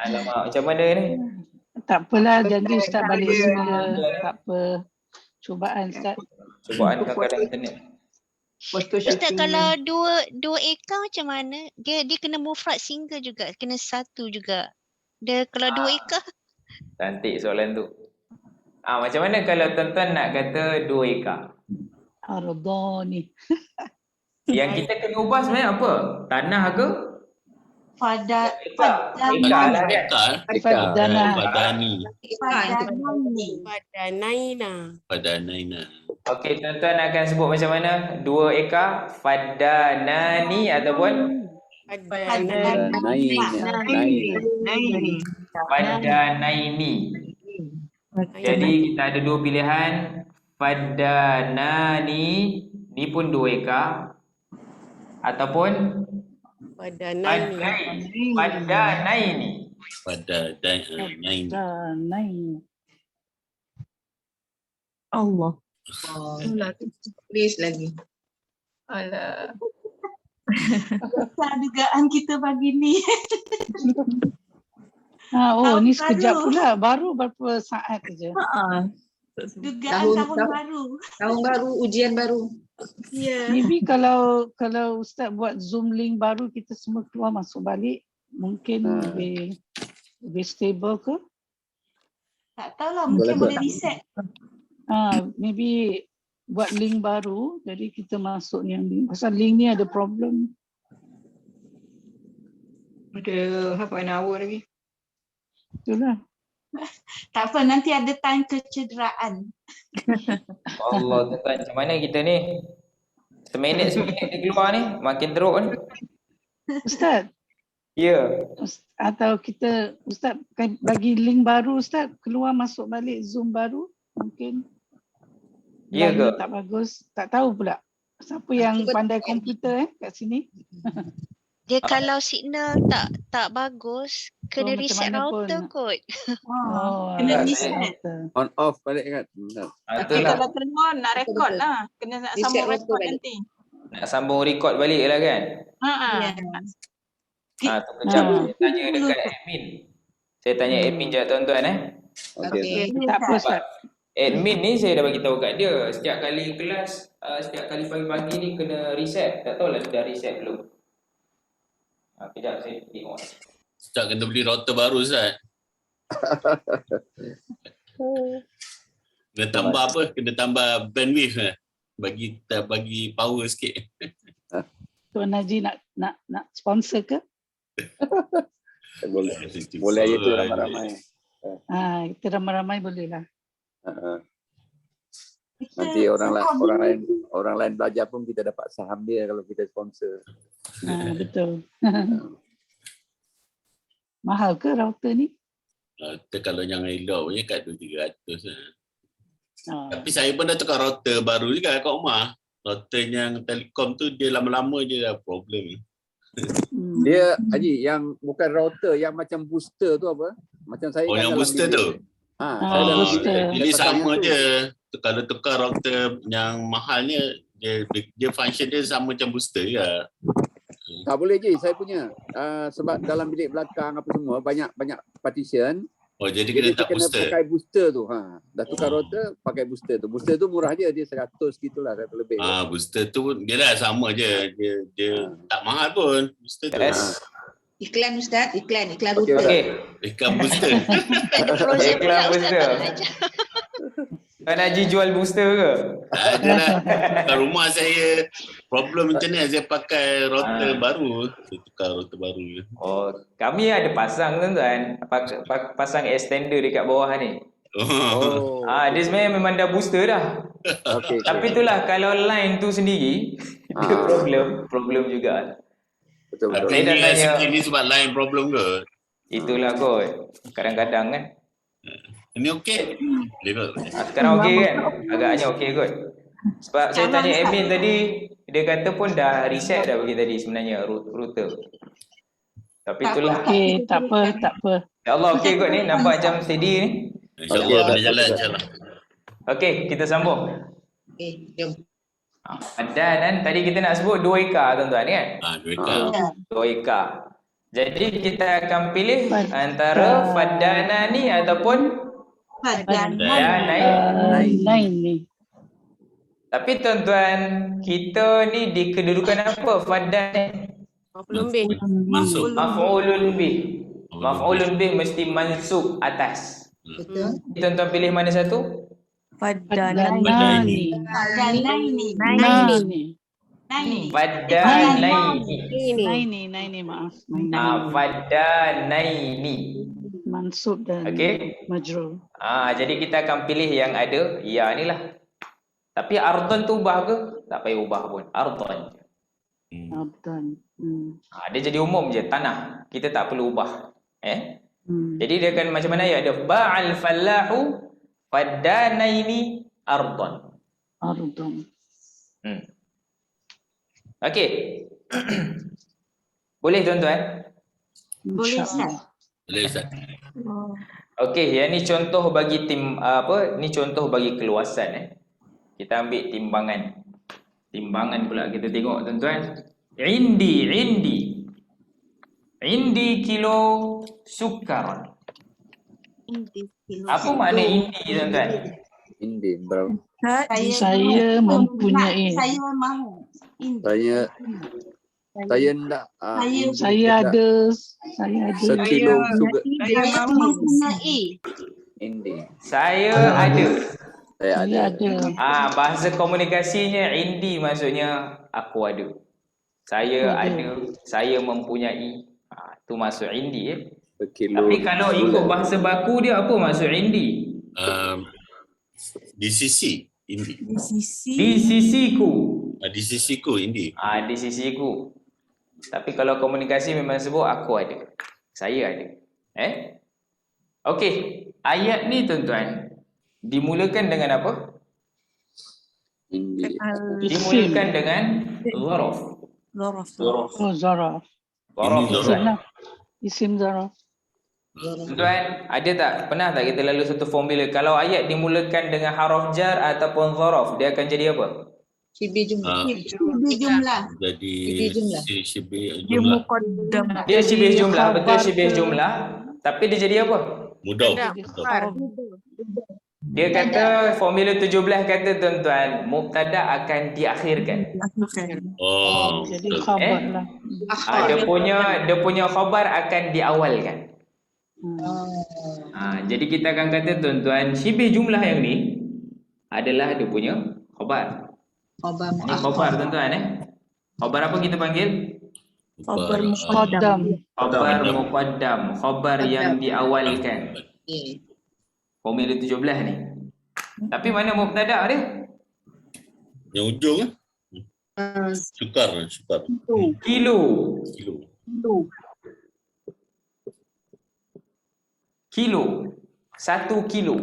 Speaker 1: Alamak, macam mana ni?
Speaker 7: Tak apalah, janji Ustaz balik semula. Tak apa. Cubaan Ustaz.
Speaker 1: Cubaan kadang-kadang internet.
Speaker 9: Ustaz, kalau dua ekar macam mana? Dia kena mufrad single juga, kena satu juga. Dia kalau 2 ekar.
Speaker 1: Cantik soalan tu. Macam mana kalau tuan-tuan nak kata 2 ekar?
Speaker 7: Ardhani.
Speaker 1: Yang kita kena ubah sebenarnya apa? Tanah ke?
Speaker 8: Padanaina.
Speaker 1: Okey, tuan-tuan akan sebut macam mana? 2 ekar, fadanani ataupun Padanaini. Jadi kita ada 2 pilihan. Fadanani, ni pun 2 ekar. Ataupun Padanaini.
Speaker 2: Allah. Tulis lagi. Alah.
Speaker 5: Besar dugaan kita pagi ni.
Speaker 7: Ni sekejap pula. Baru berapa saat je.
Speaker 5: Dugaan tahun baru.
Speaker 2: Tahun baru, ujian baru.
Speaker 5: Ya.
Speaker 7: Maybe kalau Ustaz buat Zoom link baru, kita semua keluar masuk balik, mungkin lebih stable ke?
Speaker 5: Tak tahulah, mungkin boleh reset.
Speaker 7: Maybe buat link baru, jadi kita masuk yang link. Pasal link ni ada problem.
Speaker 2: Ada half an hour lagi.
Speaker 7: Itulah.
Speaker 5: Tak apa, nanti ada time kecederaan.
Speaker 1: Allah tuan, macam mana kita ni? Seminit dia keluar ni, makin teruk ni.
Speaker 7: Ustaz?
Speaker 1: Ya.
Speaker 7: Atau kita, Ustaz bagi link baru Ustaz, keluar masuk balik Zoom baru, mungkin.
Speaker 1: Ya ke?
Speaker 7: Tak bagus, tak tahu pula. Siapa yang pandai komputer kat sini?
Speaker 9: Dia kalau signal tak bagus, kena
Speaker 7: macam
Speaker 9: reset
Speaker 7: mana
Speaker 9: router
Speaker 7: pun.
Speaker 9: kot.
Speaker 2: Kena
Speaker 1: tak,
Speaker 2: reset.
Speaker 4: On off balik kan. Benar.
Speaker 2: Okey,
Speaker 1: itulah.
Speaker 2: kalau telefon nak rekod lah. Kena nak
Speaker 10: Reset
Speaker 2: sambung
Speaker 10: router
Speaker 2: rekod
Speaker 10: balik.
Speaker 2: nanti.
Speaker 1: Nak sambung record balik lah kan.
Speaker 2: Ya.
Speaker 1: Tu kejap saya tanya dekat admin. Saya tanya admin je tuan-tuan
Speaker 4: Okey.
Speaker 7: Tak apa Ustaz.
Speaker 1: Admin ni saya dah bagi tahu kat dia, setiap kali kelas, setiap kali pagi-pagi ni kena reset. Tak tahulah sudah reset belum. Kejap saya tengok.
Speaker 8: Ustaz kena beli router baru Ustaz. Kena tambah apa? Kena tambah bandwidth bagi power sikit.
Speaker 7: Tuan Haji nak sponsor ke?
Speaker 4: Boleh. Boleh aja tu ramai-ramai.
Speaker 7: Kita ramai-ramai boleh lah.
Speaker 4: Nanti orang lain belajar pun kita dapat saham dia kalau kita sponsor.
Speaker 7: Betul. Mahal ke router ni?
Speaker 8: Kalau yang elok punya kat 200-300 lah. Tapi saya pun dah tukar router baru juga kat rumah. Router yang Telekom tu dia lama-lama je dah problem.
Speaker 4: Dia Haji yang bukan router, yang macam booster tu apa? Macam saya kan
Speaker 8: yang
Speaker 4: dalam
Speaker 8: booster
Speaker 4: bilik.
Speaker 8: tu.
Speaker 7: Booster.
Speaker 8: Jadi sama je. Kalau tukar router yang mahalnya dia function dia sama macam booster je.
Speaker 4: Tak boleh je saya punya. Sebab dalam bilik belakang apa semua banyak partition.
Speaker 8: Jadi kena tak
Speaker 4: kena
Speaker 8: booster.
Speaker 4: pakai booster tu. Dah tukar router pakai booster tu. Booster tu murah je, dia 100 gitulah, 100 lebih.
Speaker 8: Booster tu dia dah sama je. Dia tak mahal pun booster tu.
Speaker 5: Iklan Ustaz, iklan
Speaker 4: Okey,
Speaker 5: router.
Speaker 8: Ikan booster.
Speaker 1: Iklan booster. Tuan Haji jual booster ke?
Speaker 8: Tak ada lah. Kat rumah saya problem macam ni, saya pakai router baru. Saya tukar router baru.
Speaker 1: Kami ada pasang tuan-tuan. Pasang extender dekat bawah ni. Dia sebenarnya memang dah booster dah. Tapi itulah kalau line tu sendiri dia problem juga.
Speaker 4: Betul.
Speaker 1: Saya dah tanya.
Speaker 8: Ini sebab line problem ke?
Speaker 1: Itulah kot. Kadang-kadang kan.
Speaker 8: Ini okey?
Speaker 1: Sekarang okey kan? Agaknya okey kot. Sebab saya tanya admin tadi, dia kata pun dah reset dah bagi tadi sebenarnya router. Tapi itulah.
Speaker 7: Okey, tak apa.
Speaker 1: InsyaAllah okey kot ni. Nampak macam steady ni.
Speaker 8: InsyaAllah boleh jalan insyaAllah.
Speaker 1: Okey, kita sambung.
Speaker 5: Okey, jom.
Speaker 1: Dan tadi kita nak sebut 2 ekar tuan-tuan kan?
Speaker 8: 2 ekar.
Speaker 1: 2 ekar. Jadi kita akan pilih antara Fadana ni ataupun
Speaker 7: Lain ni.
Speaker 1: Tapi tuan-tuan, kita ni di kedudukan apa Fadan ni? Maf'ulun bih. Maf'ulun bih mesti mansub atas.
Speaker 5: Betul.
Speaker 1: Tuan-tuan pilih mana satu?
Speaker 7: Fadanaini. Naini, maaf.
Speaker 1: Fadanaini.
Speaker 7: Mansub dan majrur.
Speaker 1: Jadi kita akan pilih yang ada ya ni lah. Tapi ardhan tu ubah ke? Tak payah ubah pun. Ardhan. Dia jadi umum je, tanah. Kita tak perlu ubah. Jadi dia akan macam mana ya? Ada ba'al fallahu fadanaini ardhan. Okey. Boleh tuan-tuan?
Speaker 5: Boleh Ustaz.
Speaker 8: Boleh Ustaz.
Speaker 1: Okey, yang ni contoh bagi ni contoh bagi keluasan Kita ambil timbangan. Timbangan pula kita tengok tuan-tuan. Indi kilo sukar. Apa makna indi tuan-tuan?
Speaker 4: Indi berapa?
Speaker 7: Saya mempunyai.
Speaker 5: Saya mahu.
Speaker 4: Saya enggak.
Speaker 7: Saya ada.
Speaker 4: Sekilo sugar.
Speaker 5: Saya mempunyai.
Speaker 4: Indi.
Speaker 1: Saya ada.
Speaker 4: Saya ada.
Speaker 1: Bahasa komunikasinya indi maksudnya aku ada. Saya ada, saya mempunyai. Tu maksud indi Tapi kalau ikut bahasa baku dia apa maksud indi?
Speaker 8: Di sisi indi.
Speaker 1: Di sisiku.
Speaker 8: Di sisiku indi.
Speaker 1: Di sisiku. Tapi kalau komunikasi memang sebut aku ada. Saya ada. Okey, ayat ni tuan-tuan dimulakan dengan apa?
Speaker 7: Indi.
Speaker 1: Dimulakan dengan zaraf.
Speaker 7: Zaraf.
Speaker 1: Zaraf.
Speaker 8: Ini Zaraf.
Speaker 7: Sana. Isim zaraf.
Speaker 1: Tuan, ada tak? Pernah tak kita lalu satu formula kalau ayat dimulakan dengan haraf jar ataupun zaraf, dia akan jadi apa?
Speaker 3: Shibih jumlah.
Speaker 5: Shibih jumlah.
Speaker 8: Jadi
Speaker 3: Shibih jumlah.
Speaker 8: Shibih
Speaker 5: Dia
Speaker 8: jumlah.
Speaker 5: muqaddam.
Speaker 1: Dia syibih jumlah, betul
Speaker 7: khabar
Speaker 1: syibih
Speaker 7: ke-
Speaker 1: jumlah. Tapi dia jadi apa?
Speaker 8: Mudah.
Speaker 7: Jadi khabar.
Speaker 1: Dia kata formula 17 kata tuan-tuan, mubtada akan diakhirkan.
Speaker 8: Oh,
Speaker 7: Jadi
Speaker 8: betul.
Speaker 7: khabar lah.
Speaker 1: Dia punya khabar akan diawalkan.
Speaker 7: Hmm.
Speaker 1: Jadi kita akan kata tuan-tuan, syibih jumlah yang ni adalah dia punya khabar.
Speaker 3: Khabar
Speaker 1: Ini khabar tuan-tuan Khabar apa kita panggil?
Speaker 3: Khabar
Speaker 7: Muqaddam.
Speaker 1: Khabar muqaddam, khabar yang diawalkan.
Speaker 3: Okay.
Speaker 1: Formula 17 ni. Tapi mana mubtada dia?
Speaker 8: Yang ujung Sukar.
Speaker 1: Kilo. Kilo. 1 kilo.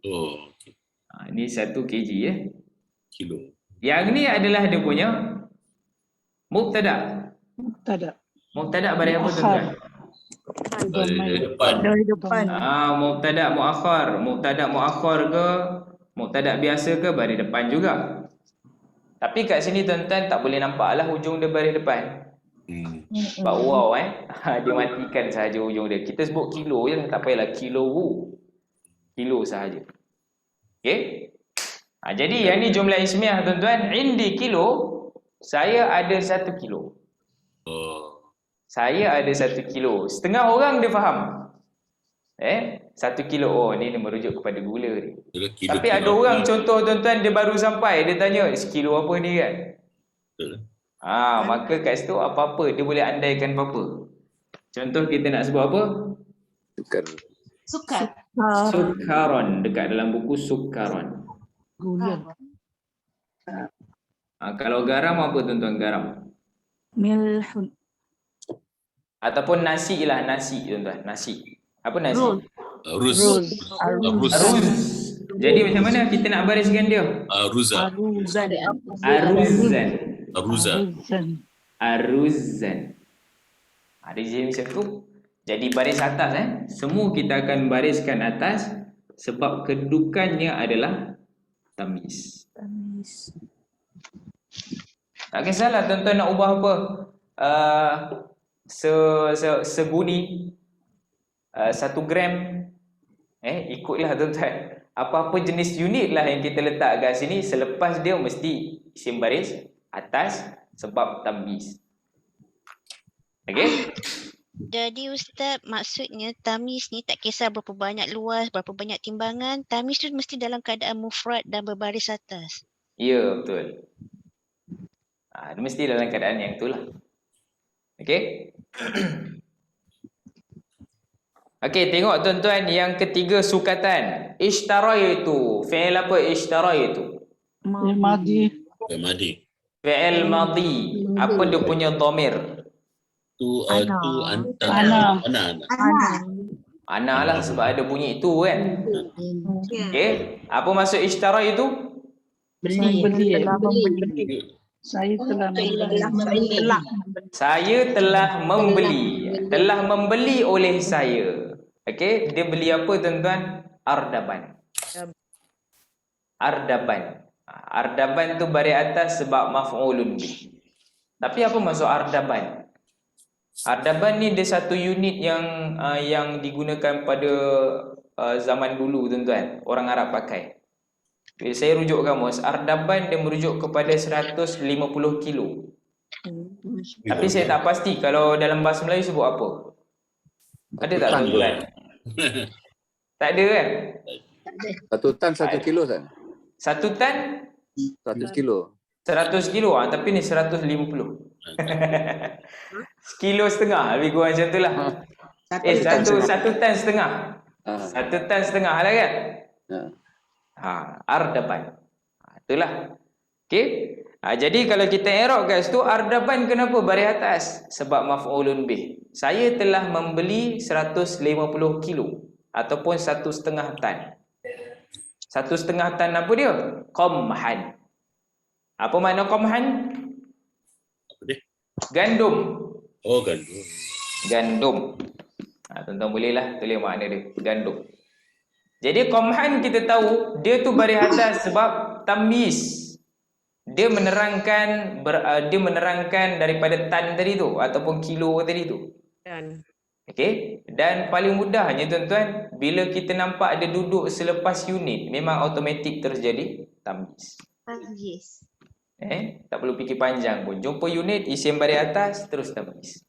Speaker 8: Oh,
Speaker 1: Ini 1 kg
Speaker 8: kilo.
Speaker 1: Yang ni adalah dia punya mubtada.
Speaker 7: Tak ada.
Speaker 1: Mubtada baris apa tuan-tuan?
Speaker 8: Dari depan.
Speaker 5: Dari depan.
Speaker 1: Mubtada muakhar. Mubtada muakhar ke mubtada biasa ke baris depan juga. Tapi kat sini tuan-tuan tak boleh nampak lah ujung dia baris depan. Sebab wow dia matikan sahaja ujung dia. Kita sebut kilo je lah, tak payahlah kilo sahaja. Okey. Jadi yang ni jumlah ismiah tuan-tuan. Indi kilo, saya ada 1 kilo. Saya ada 1 kilo. Setengah orang dia faham. 1 kilo, ni dia merujuk kepada gula ni. Tapi ada orang contoh tuan-tuan, dia baru sampai, dia tanya, sekilo apa ni kan? Maka kat situ apa-apa, dia boleh andaikan apa-apa. Contoh kita nak sebut apa?
Speaker 5: Sukar.
Speaker 1: Sukaron, dekat dalam buku sukaron.
Speaker 7: Gula.
Speaker 1: Kalau garam apa tuan-tuan garam?
Speaker 7: Milhun.
Speaker 1: Ataupun nasi lah, nasi tuan-tuan, nasi. Apa nasi?
Speaker 8: Ruz.
Speaker 1: Jadi macam mana kita nak bariskan dia?
Speaker 8: Aruzan.
Speaker 1: Ada jenis macam tu. Jadi baris atas semua kita akan bariskan atas sebab kedudukannya adalah tamyiz. Tak kisahlah tuan-tuan nak ubah apa. Seguni 1 gram ikutlah tuan-tuan. Apa-apa jenis unit lah yang kita letak kat sini, selepas dia mesti isim baris atas sebab tamyiz. Okey?
Speaker 9: Jadi Ustaz, maksudnya tamyiz ni tak kisah berapa banyak luas, berapa banyak timbangan, tamyiz tu mesti dalam keadaan mufrad dan berbaris atas.
Speaker 1: Ya, betul. Dia mesti dalam keadaan yang itulah. Okey? Okey, tengok tuan-tuan yang ketiga sukatan. Ishtaraitu. Fi'il apa ishtaraitu?
Speaker 7: Madi.
Speaker 1: Fi'il madhi. Apa dia punya dhamir? Ana lah sebab ada bunyi itu kan. Okey, apa maksud ishtara itu?
Speaker 7: Beli. Saya telah membeli. Telah membeli oleh saya. Okey, dia beli apa tuan-tuan? Ardaban. Ardaban tu baris atas sebab maf'ulun bih. Tapi apa maksud ardaban? Ardaban ni dia satu unit yang digunakan pada zaman dulu tuan-tuan. Orang Arab pakai. Saya rujuk kamus. Ardaban dia merujuk kepada 150 kilo. Tapi saya tak pasti kalau dalam bahasa Melayu sebut apa. Ada tak tuan-tuan? Tak ada kan?
Speaker 4: 1 tan 1 kilo kan?
Speaker 1: 1 tan
Speaker 4: 100 kilo.
Speaker 1: 100 kilo tapi ni 150. Sekilo setengah lebih kurang macam tu lah. Satu tan setengah. 1 tan setengah lah kan? Ardaban. Itulah. Okey. Jadi kalau kita i'rab kat situ, ardaban kenapa baris atas? Sebab maf'ulun bih. Saya telah membeli 150 kilo ataupun 1,5 tan. 1,5 tan apa dia? Qamhan. Apa makna qamhan? Gandum.
Speaker 8: Oh, gandum.
Speaker 7: Gandum. Tuan-tuan bolehlah tulis makna dia. Gandum. Jadi qamhan kita tahu dia tu baris atas sebab tamyiz. Dia menerangkan daripada tan tadi tu ataupun kilo tadi tu. Okey, dan paling mudahnya tuan-tuan, bila kita nampak dia duduk selepas unit, memang automatik terus jadi tamyiz.
Speaker 9: Yes.
Speaker 7: Tak perlu fikir panjang pun. Jumpa unit, isim baris atas, terus tamyiz.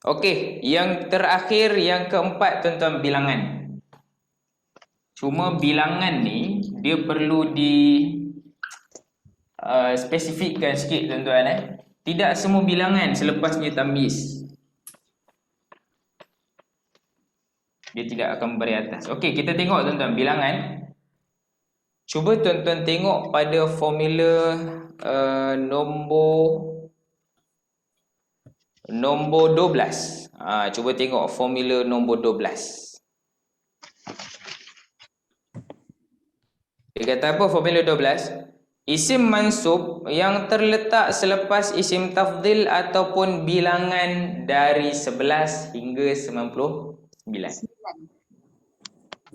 Speaker 7: Okey, yang terakhir, yang keempat tuan-tuan, bilangan. Cuma bilangan ni dia perlu di spesifikkan sikit tuan-tuan. Tidak semua bilangan selepasnya tamyiz dia tidak akan baris atas. Okey, kita tengok tuan-tuan bilangan. Cuba tuan-tuan tengok pada formula nombor 12. Cuba tengok formula nombor 12. Dia kata apa formula 12? Isim mansub yang terletak selepas isim tafdhil ataupun bilangan dari 11 hingga 99.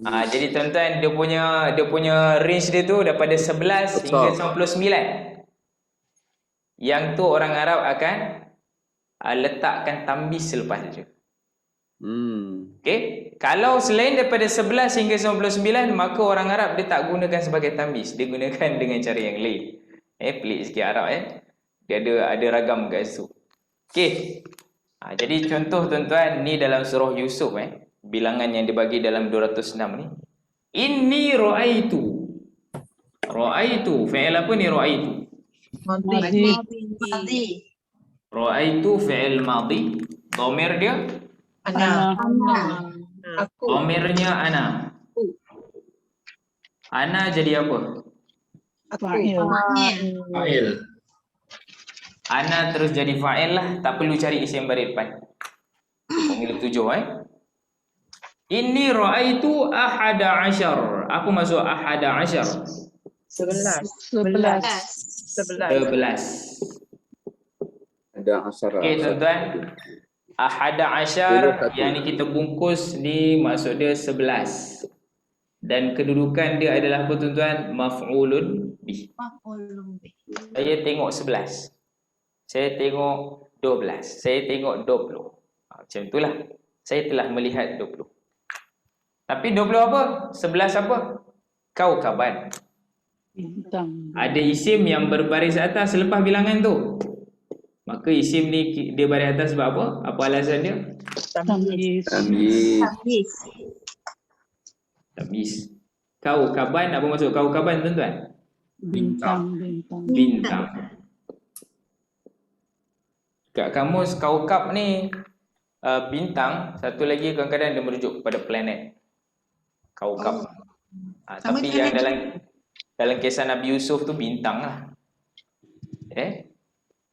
Speaker 7: Jadi tuan-tuan, dia punya range dia tu daripada 11 hingga 99. Yang tu orang Arab akan letakkan tamyiz selepas dia. Okey, kalau selain daripada 11 hingga 99, maka orang Arab dia tak gunakan sebagai tamyiz, dia gunakan dengan cara yang lain. Pelik sikit Arab dia ada ragam kat situ. Okey. Jadi contoh tuan-tuan, ni dalam surah Yusuf bilangan yang dibagi dalam 206 ni. Inni ra'aitu. Ra'aitu, fi'il apa ni ra'aitu?
Speaker 5: Madhi.
Speaker 7: Ra'aitu fi'il madhi. Dhamir dia
Speaker 2: Ana. Aku.
Speaker 7: dhamirnya ana. Ana jadi apa?
Speaker 6: Fa'il.
Speaker 7: Ana terus jadi fa'il lah, tak perlu cari isim baris depan. Formula 7 Inni ra'aitu ahada asyar. Apa maksud ahada asyar?
Speaker 2: 11.
Speaker 4: Ada asar.
Speaker 7: Okey tuan-tuan, ahada asyar yang ni kita bungkus ni maksud dia 11. Dan kedudukan dia adalah apa tuan-tuan? Maf'ulun bih. Saya tengok 11. Saya tengok 12. Saya tengok 20. Macam itulah. Saya telah melihat 20. Tapi 20 apa? 11 apa? Kaukaban. Ada isim yang berbaris atas selepas bilangan tu. Maka isim ni dia baris atas sebab apa? Apa alasan dia? Tamyiz. Kaukaban, apa maksud kaukaban tuan-tuan? Bintang. Kat kamus kaukab ni bintang, satu lagi kadang-kadang dia merujuk kepada planet. Kaukab. Tapi yang dalam kisah Nabi Yusuf tu bintang lah.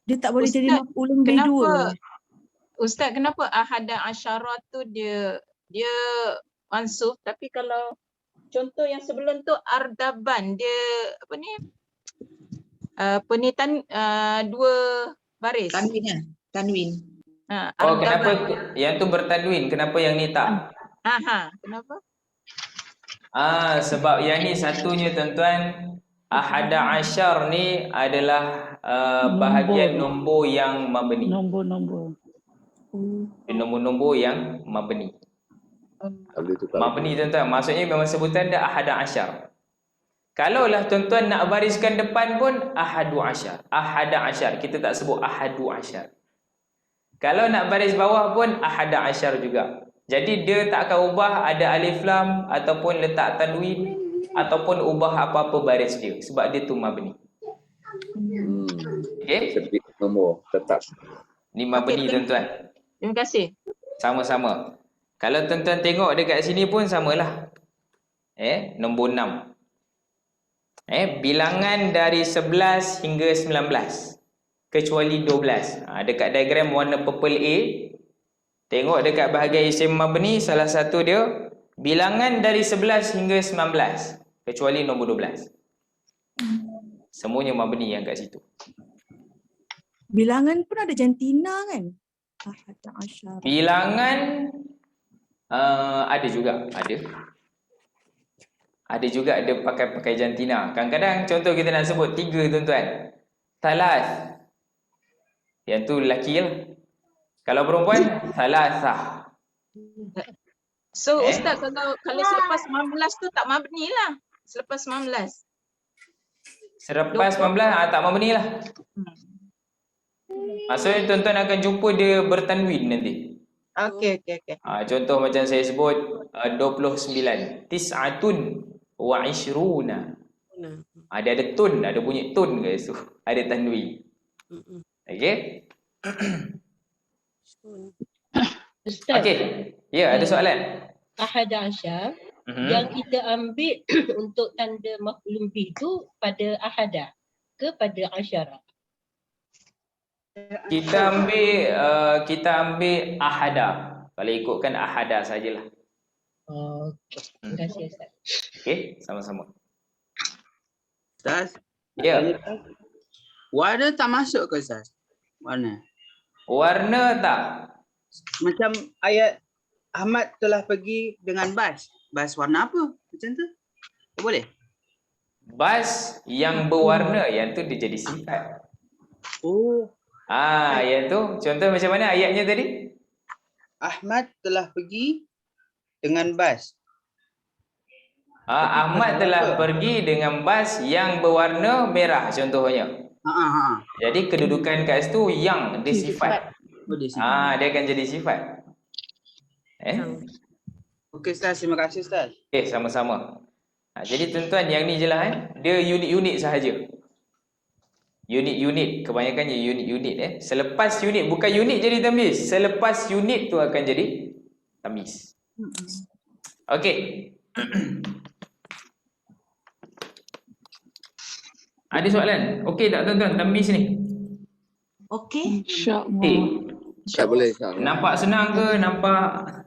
Speaker 5: Dia tak boleh jadi maf'ulun bih dua.
Speaker 2: Ustaz, kenapa ahada asyara tu dia mansuf, tapi kalau contoh yang sebelum tu ardaban dia dua baris.
Speaker 5: Tanwin.
Speaker 7: Kenapa yang tu bertanwin? Kenapa yang ni tak?
Speaker 2: Kenapa?
Speaker 7: Sebab yang ni satunya tuan-tuan, ahada asyar ni adalah bahagian nombor yang mabni. Nombor yang mabni. Mabni tuan-tuan, maksudnya memang sebutan dia ahada asyar. Kalaulah tuan-tuan nak bariskan depan pun ahadu asyar. Ahada asyar, kita tak sebut ahadu asyar. Kalau nak baris bawah pun ahada asyar juga. Jadi dia tak akan ubah ada alif lam ataupun letak tanwin ataupun ubah apa-apa baris dia sebab dia tu mabni. Okey?
Speaker 4: Nombor tetap.
Speaker 7: Ni mabni tuan-tuan.
Speaker 2: Terima kasih.
Speaker 7: Sama-sama. Kalau tuan-tuan tengok dekat sini pun samalah. Nombor 6. Bilangan dari 11 hingga 19 kecuali 12. Dekat diagram warna purple A, tengok dekat bahagian isim mabni, salah satu dia bilangan dari 11 hingga 19 kecuali nombor 12. Semuanya mabni yang kat situ.
Speaker 11: Bilangan pun ada jantina kan? Ahada asyara.
Speaker 7: Bilangan ada juga, ada. Ada juga ada pakai jantina. Kadang-kadang contoh kita nak sebut 3 tuan-tuan. Thalath. Yang tu lelaki lah. Kalau perempuan, thalathah.
Speaker 2: So Ustaz, kalau selepas 19 tu tak mabni lah. Selepas 19.
Speaker 7: Selepas 19 tak mabni lah. Maksudnya tuan-tuan akan jumpa dia bertanwin nanti.
Speaker 2: Okey.
Speaker 7: Contoh macam saya sebut 29. Tis'atun wa ishruna. Dia ada tun, ada bunyi tun ke situ. Ada tanwin. Okey?
Speaker 3: Ustaz,
Speaker 7: Okey. Ya, ada soalan.
Speaker 3: ahada asyar yang kita ambil untuk tanda maf'ulun bih tu pada ahada ke pada asyara?
Speaker 7: Kita ambil ahada. Kalau ikutkan ahada sajalah.
Speaker 3: Okey. Terima kasih Ustaz.
Speaker 7: Okey, sama-sama.
Speaker 12: Ustaz,
Speaker 7: Ya.
Speaker 12: warna tak masuk ke Ustaz? Warna.
Speaker 7: Warna tak?
Speaker 12: Macam ayat Ahmad telah pergi dengan bas. Bas warna apa? Macam tu? Boleh?
Speaker 7: Bas yang berwarna, yang tu dia jadi sifat.
Speaker 12: Oh.
Speaker 7: Yang tu contoh macam mana ayatnya tadi?
Speaker 12: Ahmad telah pergi dengan bas.
Speaker 7: Ahmad telah pergi dengan bas yang berwarna merah contohnya. Jadi kedudukan kat situ yang dia sifat. Dia akan jadi sifat.
Speaker 12: Okey Ustaz, terima kasih Ustaz.
Speaker 7: Okey, sama-sama. Jadi tuan-tuan yang ni je lah dia unit-unit sahaja. Unit-unit, kebanyakannya unit-unit Selepas unit, bukan unit jadi tamyiz. Selepas unit tu akan jadi tamyiz. Okey. Ada soalan? Okey tak tuan-tuan tamyiz ni?
Speaker 5: Okey.
Speaker 7: InsyaAllah.
Speaker 4: Tak boleh.
Speaker 7: Nampak senang ke? Nampak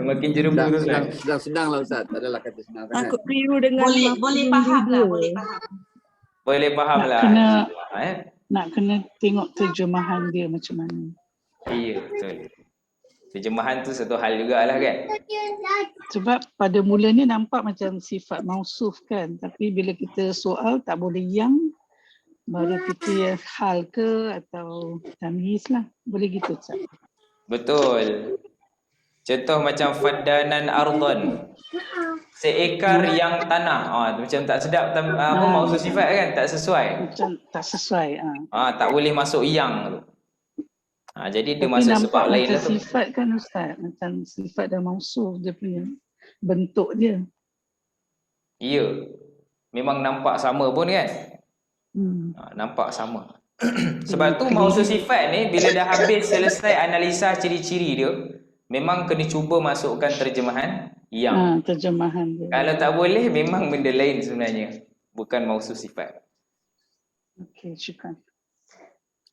Speaker 7: makin jeremu tu Ustaz?
Speaker 4: Senang lah Ustaz. Tak adalah kata senang sangat.
Speaker 11: Takut keliru dengan
Speaker 5: Boleh faham lah, boleh faham.
Speaker 7: Boleh faham lah.
Speaker 13: Nak kena tengok terjemahan dia macam mana.
Speaker 7: Ya, betul. Terjemahan tu satu hal jugalah kan.
Speaker 13: Sebab pada mulanya nampak macam sifat mausuf kan. Tapi bila kita soal tak boleh yang, baru fikir hal ke atau tamyiz lah. Boleh gitu Ustaz.
Speaker 7: Betul. Contoh macam fadanan ardon. Seekar yang tanah. Macam tak sedap apa maksud sifat kan, tak sesuai.
Speaker 13: Macam tak sesuai.
Speaker 7: Tak boleh masuk yang tu. Jadi dia
Speaker 13: Tapi
Speaker 7: masuk
Speaker 13: nampak
Speaker 7: sebab lain
Speaker 13: macam
Speaker 7: lah tu.
Speaker 13: sifat kan Ustaz. Macam sifat dan mausuf dia punya bentuk dia.
Speaker 7: Ya. Memang nampak sama pun kan. Nampak sama. Sebab tu maksud sifat ni bila dah habis selesai analisa ciri-ciri dia, memang kena cuba masukkan terjemahan yang.
Speaker 13: Terjemahan dia.
Speaker 7: Kalau tak boleh memang benda lain sebenarnya. Bukan maksud sifat.
Speaker 13: Okey, syukran.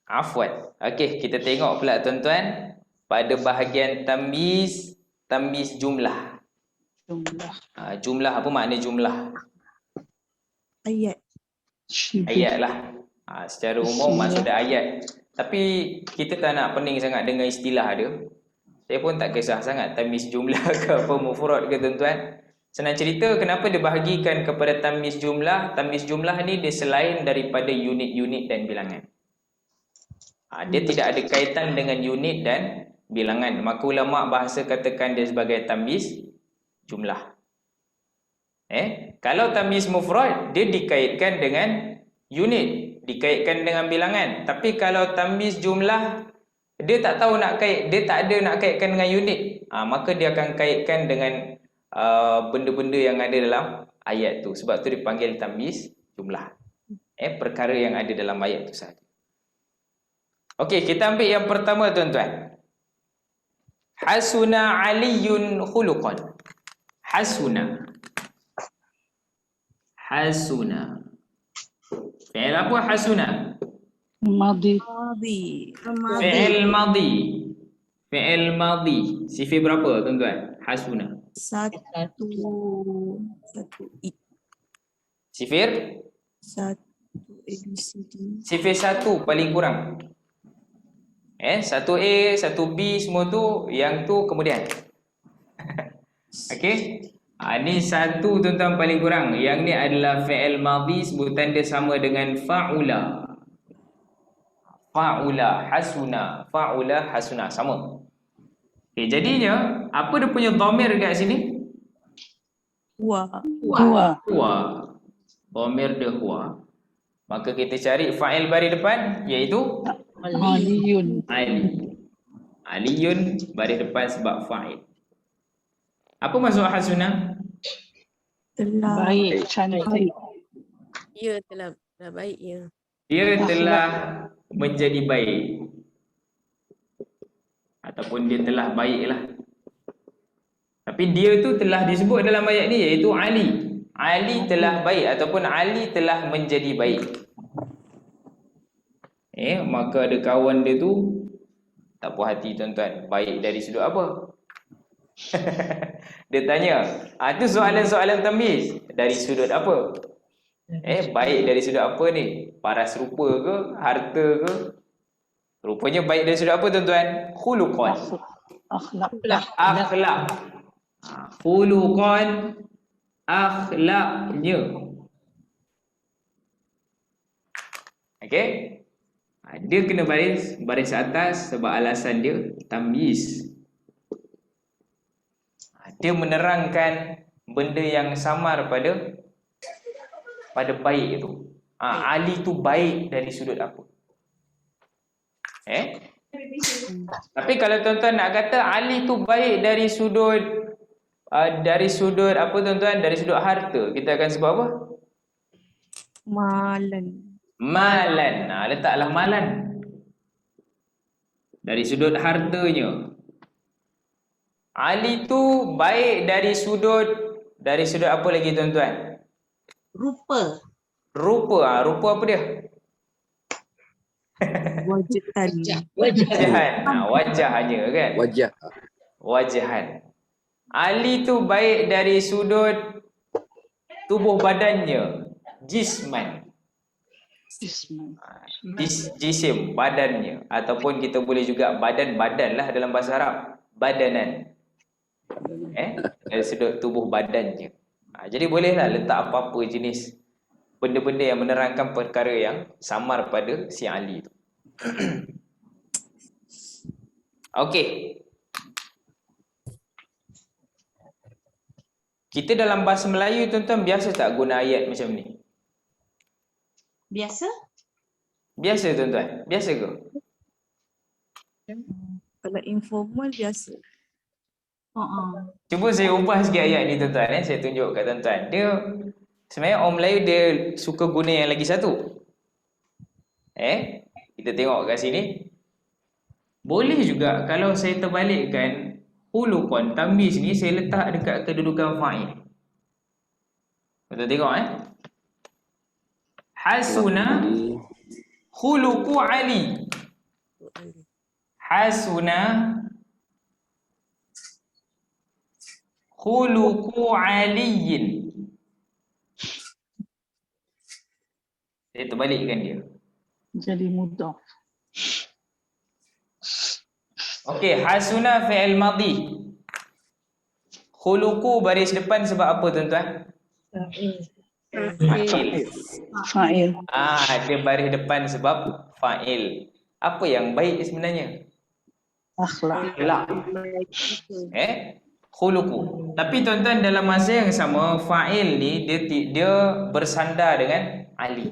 Speaker 7: Afwan. Okey, kita tengok pula tuan-tuan pada bahagian tamyiz, tamyiz jumlah. Jumlah apa makna jumlah?
Speaker 11: Ayat.
Speaker 7: Ayat lah. Secara umum maksud ayat. Tapi kita tak nak pening sangat dengan istilah dia. Saya pun tak kisah sangat tamyiz jumlah ke apa mufrad ke tuan-tuan. Senang cerita kenapa dia bahagikan kepada tamyiz jumlah. Tamyiz jumlah ni dia selain daripada unit-unit dan bilangan. Dia tidak ada kaitan dengan unit dan bilangan. Maka ulama bahasa katakan dia sebagai tamyiz jumlah. Kalau tamyiz mufrad dia dikaitkan dengan unit, dikaitkan dengan bilangan. Tapi kalau tamyiz jumlah dia tak tahu nak kait, dia tak ada nak kaitkan dengan unit. Maka dia akan kaitkan dengan benda-benda yang ada dalam ayat tu. Sebab tu dipanggil tamyiz jumlah. Perkara yang ada dalam ayat tu sahaja. Okey, kita ambil yang pertama tuan-tuan. Hasuna aliyun khuluqan. Hasuna. Hasuna. Fi'il apa hasuna?
Speaker 13: Madhi.
Speaker 7: Fi'il madhi. Fi'il madhi. Sifir berapa tuan-tuan? Hasuna.
Speaker 11: Satu.
Speaker 7: Sifir?
Speaker 11: Satu. ABCD.
Speaker 7: Sifir 1 paling kurang. Satu A, satu B semua tu, yang tu kemudian. Okey. Ni satu tuan-tuan paling kurang. Yang ni adalah fi'il madhi, sebutan dia sama dengan fa'ula. Fa'ula hasuna, fa'ula hasuna, sama. Okey, jadinya apa dia punya dhamir kat sini?
Speaker 11: Huwa.
Speaker 7: Huwa. Dhamir dia huwa. Maka kita cari fa'il baris depan, iaitu
Speaker 13: Aliyun.
Speaker 7: Ali. Aliyun baris depan sebab fa'il. Apa maksud hasuna?
Speaker 11: Telah.
Speaker 13: Baik, cantik.
Speaker 14: Ya, telah baik ya.
Speaker 7: Dia telah menjadi baik. Ataupun dia telah baiklah. Tapi dia tu telah disebut dalam ayat ni, iaitu Ali. Ali telah baik ataupun Ali telah menjadi baik. Maka ada kawan dia tu tak puas hati tuan-tuan. Baik dari sudut apa? Dia tanya, tu soalan-soalan tamyiz. Dari sudut apa? Baik dari sudut apa ni? Paras rupa ke? Harta ke? Rupanya baik dari sudut apa tuan-tuan? Khuluqan. Akhlak. Khuluqan, akhlaknya. Okey? Dia kena baris atas sebab alasan dia tamyiz. Dia menerangkan benda yang samar pada baik itu. Ali tu baik dari sudut apa? Tapi kalau tuan-tuan nak kata Ali tu baik dari sudut apa tuan-tuan? Dari sudut harta, kita akan sebut apa? Malan. Letaklah malan. Dari sudut hartanya. Ali tu baik dari sudut apa lagi tuan-tuan?
Speaker 5: Rupa.
Speaker 7: Rupa apa dia? Wajahnya kan? Wajahan. Ali tu baik dari sudut tubuh badannya, jisman. Jisim, badannya, ataupun kita boleh juga badan lah dalam bahasa Arab, badanan. Dari sudut tubuh badannya. Jadi bolehlah letak apa-apa jenis benda-benda yang menerangkan perkara yang samar pada si Ali tu. Okey. Kita dalam bahasa Melayu tuan-tuan biasa tak guna ayat macam ni?
Speaker 5: Biasa?
Speaker 7: Biasa tuan-tuan. Biasa ke?
Speaker 11: Kalau informal biasa.
Speaker 7: Cuba saya ubah sikit ayat ni tuan-tuan. Saya tunjuk kat tuan-tuan. Dia sebenarnya orang Melayu dia suka guna yang lagi satu. Kita tengok kat sini. Boleh juga kalau saya terbalikkan khuluqan tamyiz ni saya letak dekat kedudukan fa'il. Betul tengok Hasuna khuluqu Ali. Hasuna khuluqu aliyin. Saya terbalikkan dia.
Speaker 13: Jadi mudah.
Speaker 7: Okey, hasuna fi'il madhi. Khuluqu baris depan sebab apa tuan-tuan?
Speaker 13: Fa'il.
Speaker 7: Dia baris depan sebab fa'il. Apa yang baik sebenarnya?
Speaker 13: Akhlak.
Speaker 7: Khuluqu. Tapi tuan-tuan dalam masa yang sama fa'il ni dia bersandar dengan Ali.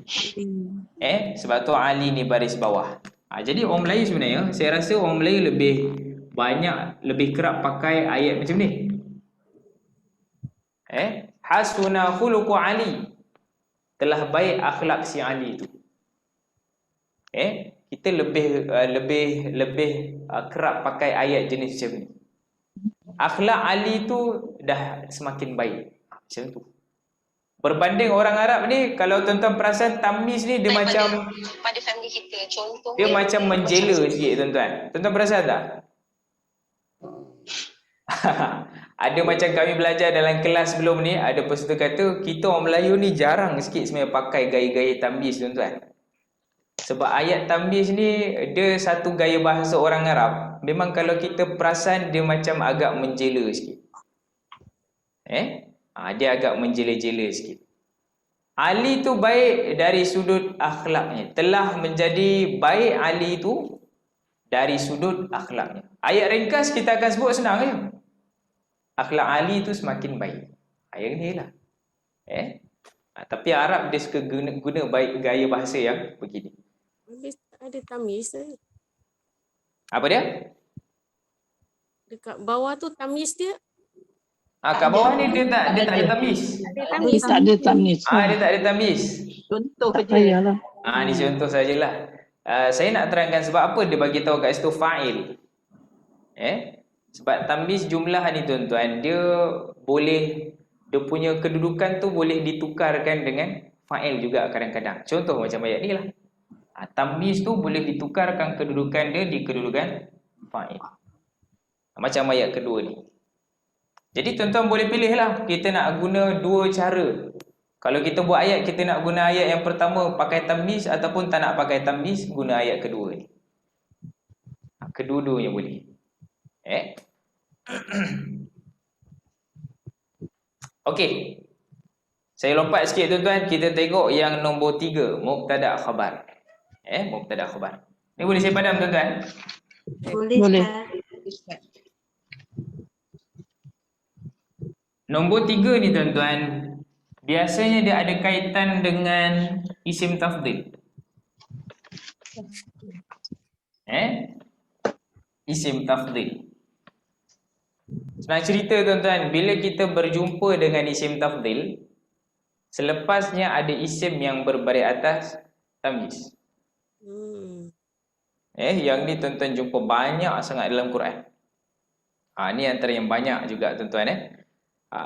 Speaker 7: Sebab tu Ali ni baris bawah. Jadi orang Melayu sebenarnya, saya rasa orang Melayu lebih kerap pakai ayat macam ni. Hasuna khuluqu Ali. Telah baik akhlak si Ali tu. Kita lebih kerap pakai ayat jenis macam ni. Akhlak Ali tu dah semakin baik. Macam tu. Berbanding orang Arab ni, kalau tuan-tuan perasan tamyiz ni dia macam
Speaker 9: pada family kita, contoh
Speaker 7: dia macam menjela sikit tuan-tuan. Tuan-tuan perasan tak? Ada macam kami belajar dalam kelas sebelum ni, ada peserta kata kita orang Melayu ni jarang sikit sebenarnya pakai gaya-gaya tamyiz tuan-tuan. Sebab ayat tamyiz ni dia satu gaya bahasa orang Arab. Memang kalau kita perasan dia macam agak menjela sikit. Dia agak menjela-jela sikit. Ali tu baik dari sudut akhlaknya. Telah menjadi baik Ali tu dari sudut akhlaknya. Ayat ringkas kita akan sebut senang je. Akhlak Ali tu semakin baik. Ayat ni lah. Tapi Arab dia suka guna baik gaya bahasa yang begini.
Speaker 14: Habis ada tamyiz ni.
Speaker 7: Apa dia?
Speaker 14: Dekat bawah tu tamyiz dia.
Speaker 7: Kat bawah ni dia tak ada tamyiz.
Speaker 13: Dia tak ada tamyiz.
Speaker 7: Dia tak ada tamyiz.
Speaker 2: Contoh
Speaker 13: Tak
Speaker 2: kerja.
Speaker 13: payahlah.
Speaker 7: Ni contoh sajalah. Saya nak terangkan sebab apa dia bagi tahu kat situ fa'il. Sebab tamyiz jumlah ni tuan-tuan, dia punya kedudukan tu boleh ditukarkan dengan fa'il juga kadang-kadang. Contoh macam ayat ni lah. Tamyiz tu boleh ditukarkan kedudukan dia di kedudukan fa'il. Macam ayat kedua ni. Jadi tuan-tuan boleh pilih lah. Kita nak guna dua cara. Kalau kita buat ayat, kita nak guna ayat yang pertama pakai tamyiz ataupun tak nak pakai tamyiz, guna ayat kedua ni. Kedua-duanya boleh. Okey. Saya lompat sikit tuan-tuan, kita tengok yang nombor 3, mubtada khabar. Mubtada khabar. Ni boleh saya padam tuan-tuan?
Speaker 5: Boleh.
Speaker 7: Nombor 3 ni tuan-tuan, biasanya dia ada kaitan dengan isim tafdhil. Isim tafdhil. Senang cerita tuan-tuan, bila kita berjumpa dengan isim tafdhil, selepasnya ada isim yang berbaris atas tamyiz. Yang ni tuan-tuan jumpa banyak sangat dalam Quran. Ni antara yang banyak juga tuan-tuan.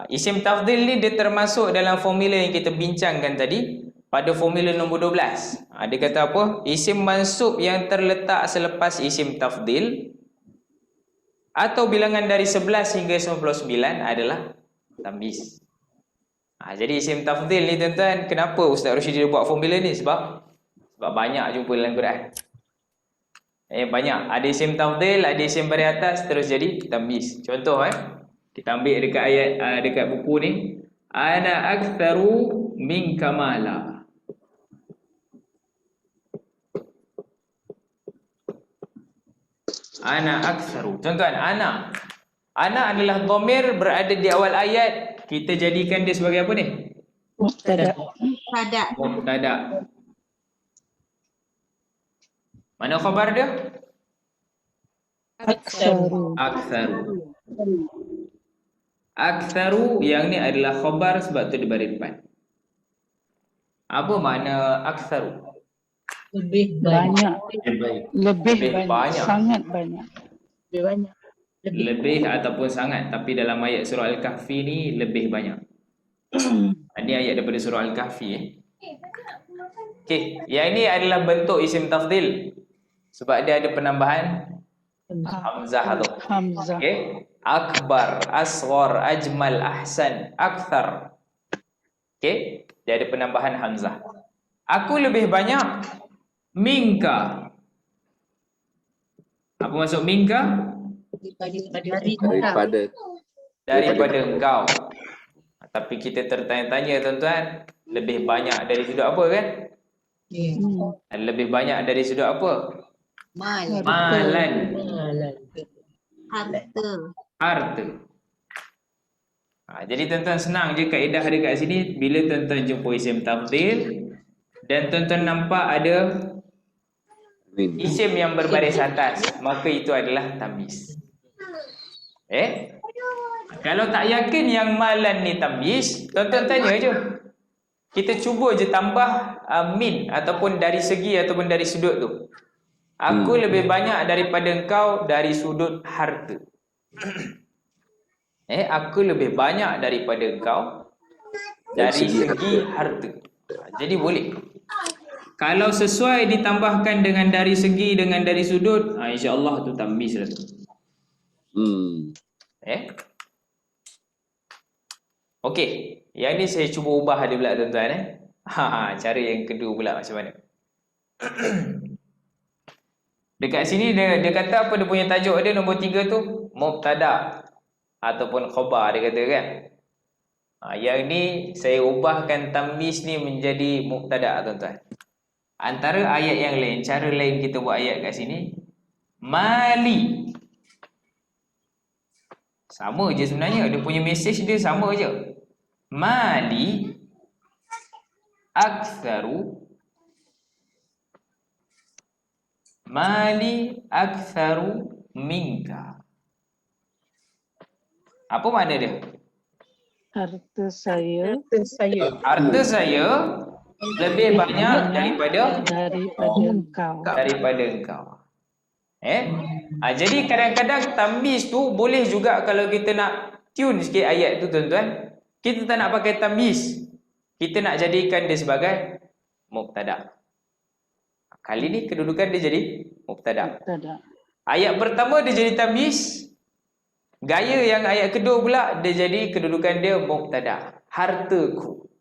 Speaker 7: Isim tafdhil ni dia termasuk dalam formula yang kita bincangkan tadi pada formula nombor 12. Dia kata apa? Isim mansub yang terletak selepas isim tafdhil atau bilangan dari 11 hingga 99 adalah tamyiz. Jadi isim tafdhil ni tuan-tuan, kenapa Ustaz Rosyidi buat formula ni? Sebab banyak jumpa dalam Quran. Banyak. Ada isim tafdhil, ada isim baris atas terus jadi tamyiz. Contoh kita ambil dekat ayat dekat buku ni, ana aktsaru minka mala. Ana aktsaru. Tuan-tuan, ana adalah dhamir berada di awal ayat. Kita jadikan dia sebagai apa ni?
Speaker 13: Mubtada.
Speaker 7: Mubtada. Mana khabar dia?
Speaker 13: Aktsaru.
Speaker 7: Aktsaru yang ni adalah khabar sebab tu di baris depan. Apa makna aktsaru?
Speaker 3: Lebih banyak.
Speaker 13: Lebih
Speaker 7: banyak.
Speaker 13: banyak. Sangat banyak.
Speaker 3: Lebih banyak.
Speaker 7: Lebih ataupun sangat. Tapi dalam ayat surah Al-Kahfi ni lebih banyak. Ini ayat daripada surah Al-Kahfi. Okey, yang ini adalah bentuk isim tafdhil. Sebab dia ada penambahan hamzah tu. Okey. Akbar, asghar, ajmal, ahsan, akthar. Okey, dia ada penambahan hamzah. Aku lebih banyak minka. Apa maksud minka? Daripada engkau. Tapi kita tertanya-tanya tuan-tuan, lebih banyak dari sudut apa kan? Lebih banyak dari sudut apa? Malan. Harta. Jadi tuan-tuan senang je kaedah dekat sini. Bila tuan-tuan jumpa isim tafdhil dan tuan-tuan nampak ada isim yang berbaris atas, maka itu adalah tamyiz. Kalau tak yakin yang malan ni tamyiz, tuan-tuan tanya je. Kita cuba je tambah min ataupun dari segi ataupun dari sudut tu. Aku lebih banyak daripada engkau dari sudut harta. Aku lebih banyak daripada engkau dari segi harta. Jadi boleh. Kalau sesuai ditambahkan dengan dari segi dengan dari sudut, insya-Allah tu tamyiz lah tu. Okey, yang ni saya cuba ubah dia pula tuan-tuan. Cara yang kedua pula macam mana? Dekat sini dia kata apa dia punya tajuk dia nombor 3 tu? Mubtada ataupun khabar dia kata kan. Yang ni saya ubahkan tamyiz ni menjadi mubtada tuan-tuan. Antara ayat yang lain, cara lain kita buat ayat kat sini, mali. Sama je sebenarnya, dia punya message dia sama je. Mali aktsaru minka. Apa makna dia?
Speaker 13: Harta saya
Speaker 7: lebih banyak daripada
Speaker 13: engkau.
Speaker 7: Jadi kadang-kadang tamyiz tu boleh juga kalau kita nak tune sikit ayat tu tuan-tuan. Kita tak nak pakai tamyiz. Kita nak jadikan dia sebagai mubtada. Kali ni kedudukan dia jadi mubtada. Ayat pertama dia jadi tamyiz. Gaya yang ayat kedua pula dia jadi kedudukan dia mubtada. Hartaku.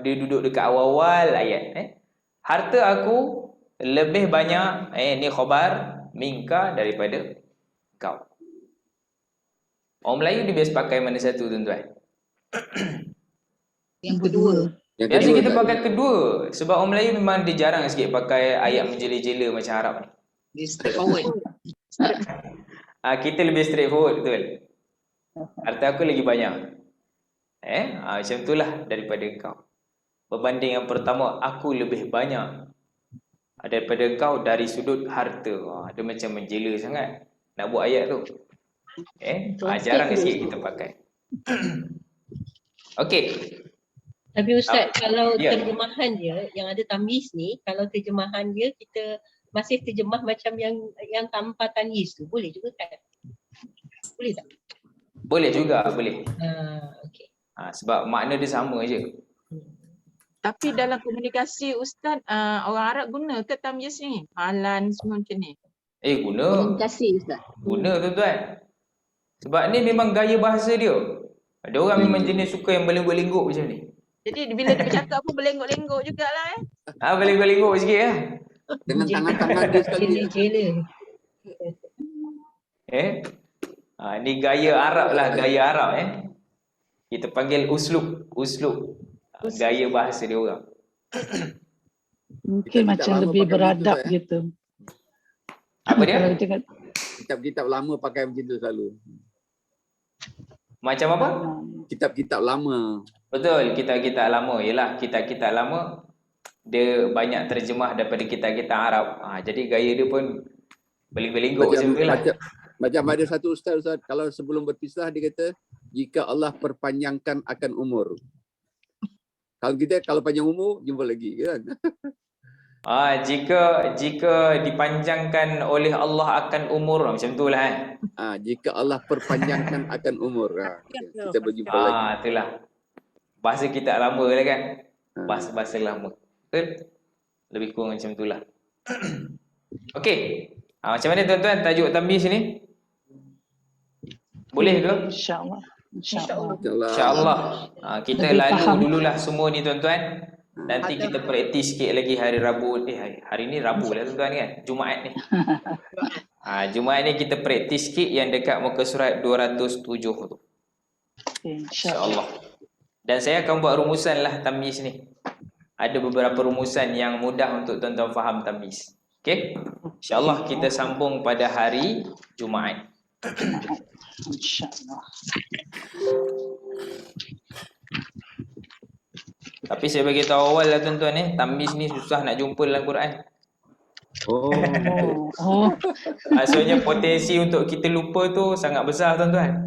Speaker 7: Dia duduk dekat awal-awal ayat. Harta aku lebih banyak, ni khabar minka daripada kau. Orang Melayu dia biasa pakai mana satu tuan-tuan?
Speaker 5: Yang kedua.
Speaker 7: Biasa kita pakai kedua. Sebab orang Melayu memang dia jarang sikit pakai ayat menjela-jela macam Arab ni.
Speaker 5: Dia straightforward.
Speaker 7: Kita lebih straightforward, betul. Harta aku lagi banyak. Macam itulah daripada kau. Berbanding yang pertama, aku lebih banyak daripada kau dari sudut harta. Dia macam menjela sangat nak buat ayat tu. Jarang sikit kita pakai. Okey.
Speaker 3: Tapi Ustaz, kalau terjemahan dia yang ada tamyiz ni, kalau terjemahan dia kita masih terjemah macam yang tanpa tamyiz tu, boleh juga kan? Boleh tak?
Speaker 7: Boleh juga, boleh.
Speaker 3: Okey.
Speaker 7: Sebab makna dia sama je.
Speaker 2: Tapi dalam komunikasi Ustaz, orang Arab guna ke tamyiz ni? Halan semua macam ni?
Speaker 7: Guna.
Speaker 5: Komunikasi Ustaz.
Speaker 7: Guna tuan-tuan. Sebab ni memang gaya bahasa dia. Ada orang memang jenis suka yang berlengguk-lengguk macam ni.
Speaker 2: Jadi bila dia bercakap pun berlengguk-lengguk jugalah
Speaker 7: Berlengguk-lengguk sikit lah.
Speaker 4: Dengan tangan-tangan dia sekali.
Speaker 7: Ni gaya Arab lah, gaya Arab Kita panggil uslub. Gaya bahasa dia orang.
Speaker 13: Mungkin macam lebih beradab gitu.
Speaker 7: Apa dia?
Speaker 4: Kitab-kitab lama pakai macam tu selalu.
Speaker 7: Macam apa?
Speaker 4: Kitab-kitab lama.
Speaker 7: Betul, kitab-kitab lama. Yelah, kitab-kitab lama dia banyak terjemah daripada kitab-kitab Arab. Jadi gaya dia pun berlengguk macam tu lah.
Speaker 4: Macam ada satu ustaz, kalau sebelum berpisah dia kata, jika Allah perpanjangkan akan umur. Kalau panjang umur, jumpa lagi kan.
Speaker 7: Jika dipanjangkan oleh Allah akan umur, macam tu lah
Speaker 4: jika Allah perpanjangkan akan umur, kita berjumpa lagi.
Speaker 7: Itulah. Bahasa kita lama lah kan. Bahasa lama. Betul? Lebih kurang macam tu lah. Okey. Macam mana tuan-tuan tajuk tamyiz ni? Boleh ke?
Speaker 13: InsyaAllah.
Speaker 7: InsyaAllah. Kita lalu dululah semua ni tuan-tuan. Nanti kita praktis sikit lagi hari Rabu. Hari ni Rabu lah tuan-tuan kan. Jumaat ni. Jumaat ni kita praktis sikit yang dekat muka surat 207 tu. InsyaAllah. Dan saya akan buat rumusan lah tamyiz ni. Ada beberapa rumusan yang mudah untuk tuan-tuan faham tamyiz. Okey? InsyaAllah kita sambung pada hari Jumaat.
Speaker 13: InsyaAllah.
Speaker 7: Tapi saya bagi tahu awal lah tuan-tuan tamyiz ni susah nak jumpa dalam Quran. Maksudnya potensi untuk kita lupa tu sangat besar tuan-tuan.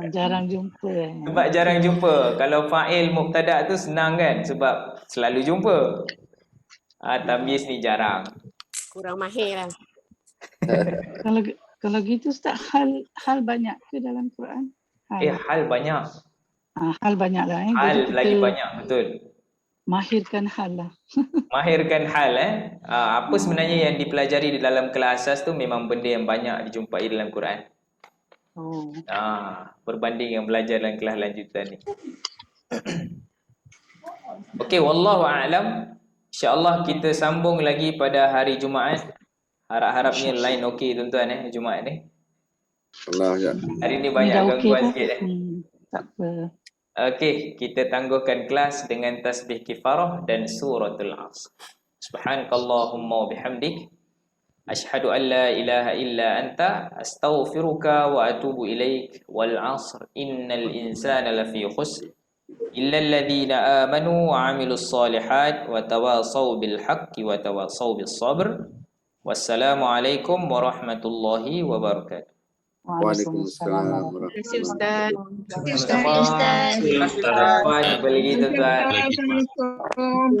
Speaker 13: Jarang jumpa.
Speaker 7: Sebab jarang jumpa. Kalau fa'il mubtada tu senang kan sebab selalu jumpa. Tamyiz ni jarang.
Speaker 14: Kurang mahir lah.
Speaker 13: Kalau gitu Ustaz, hal banyak ke dalam Quran?
Speaker 7: Hal banyak.
Speaker 13: Hal banyak lah.
Speaker 7: Hal lagi banyak, betul.
Speaker 13: Mahirkan hal lah.
Speaker 7: Mahirkan hal apa sebenarnya yang dipelajari di dalam kelas asas tu memang benda yang banyak dijumpai dalam Quran. Berbanding yang belajar dalam kelas lanjutan ni. Okey, wallahu a'lam. InsyaAllah kita sambung lagi pada hari Jumaat. Harap-harapnya line okey tuan-tuan Jumaat ni.
Speaker 4: Allah ya.
Speaker 7: Hari ni banyak
Speaker 13: Dah okey
Speaker 7: gangguan
Speaker 13: dah.
Speaker 7: sikit
Speaker 13: Tak apa.
Speaker 7: Okey, kita tangguhkan kelas dengan tasbih kifarah dan suratul Asr. Subhanakallahumma wa bihamdik asyhadu an la ilaha illa anta astaghfiruka wa atubu ilaik. Wal 'asr innal insana lafi khusr illa alladhina amanu wa 'amilus solihat wa tawasaw bil haqqi wa tawasaw bis sabr. Wassalamualaikum warahmatullahi wabarakatuh.
Speaker 4: Waalaikumsalam.
Speaker 2: Terima kasih Ustaz.
Speaker 7: Sama-sama. Jumpa lagi tuan-tuan.
Speaker 2: Assalamualaikum.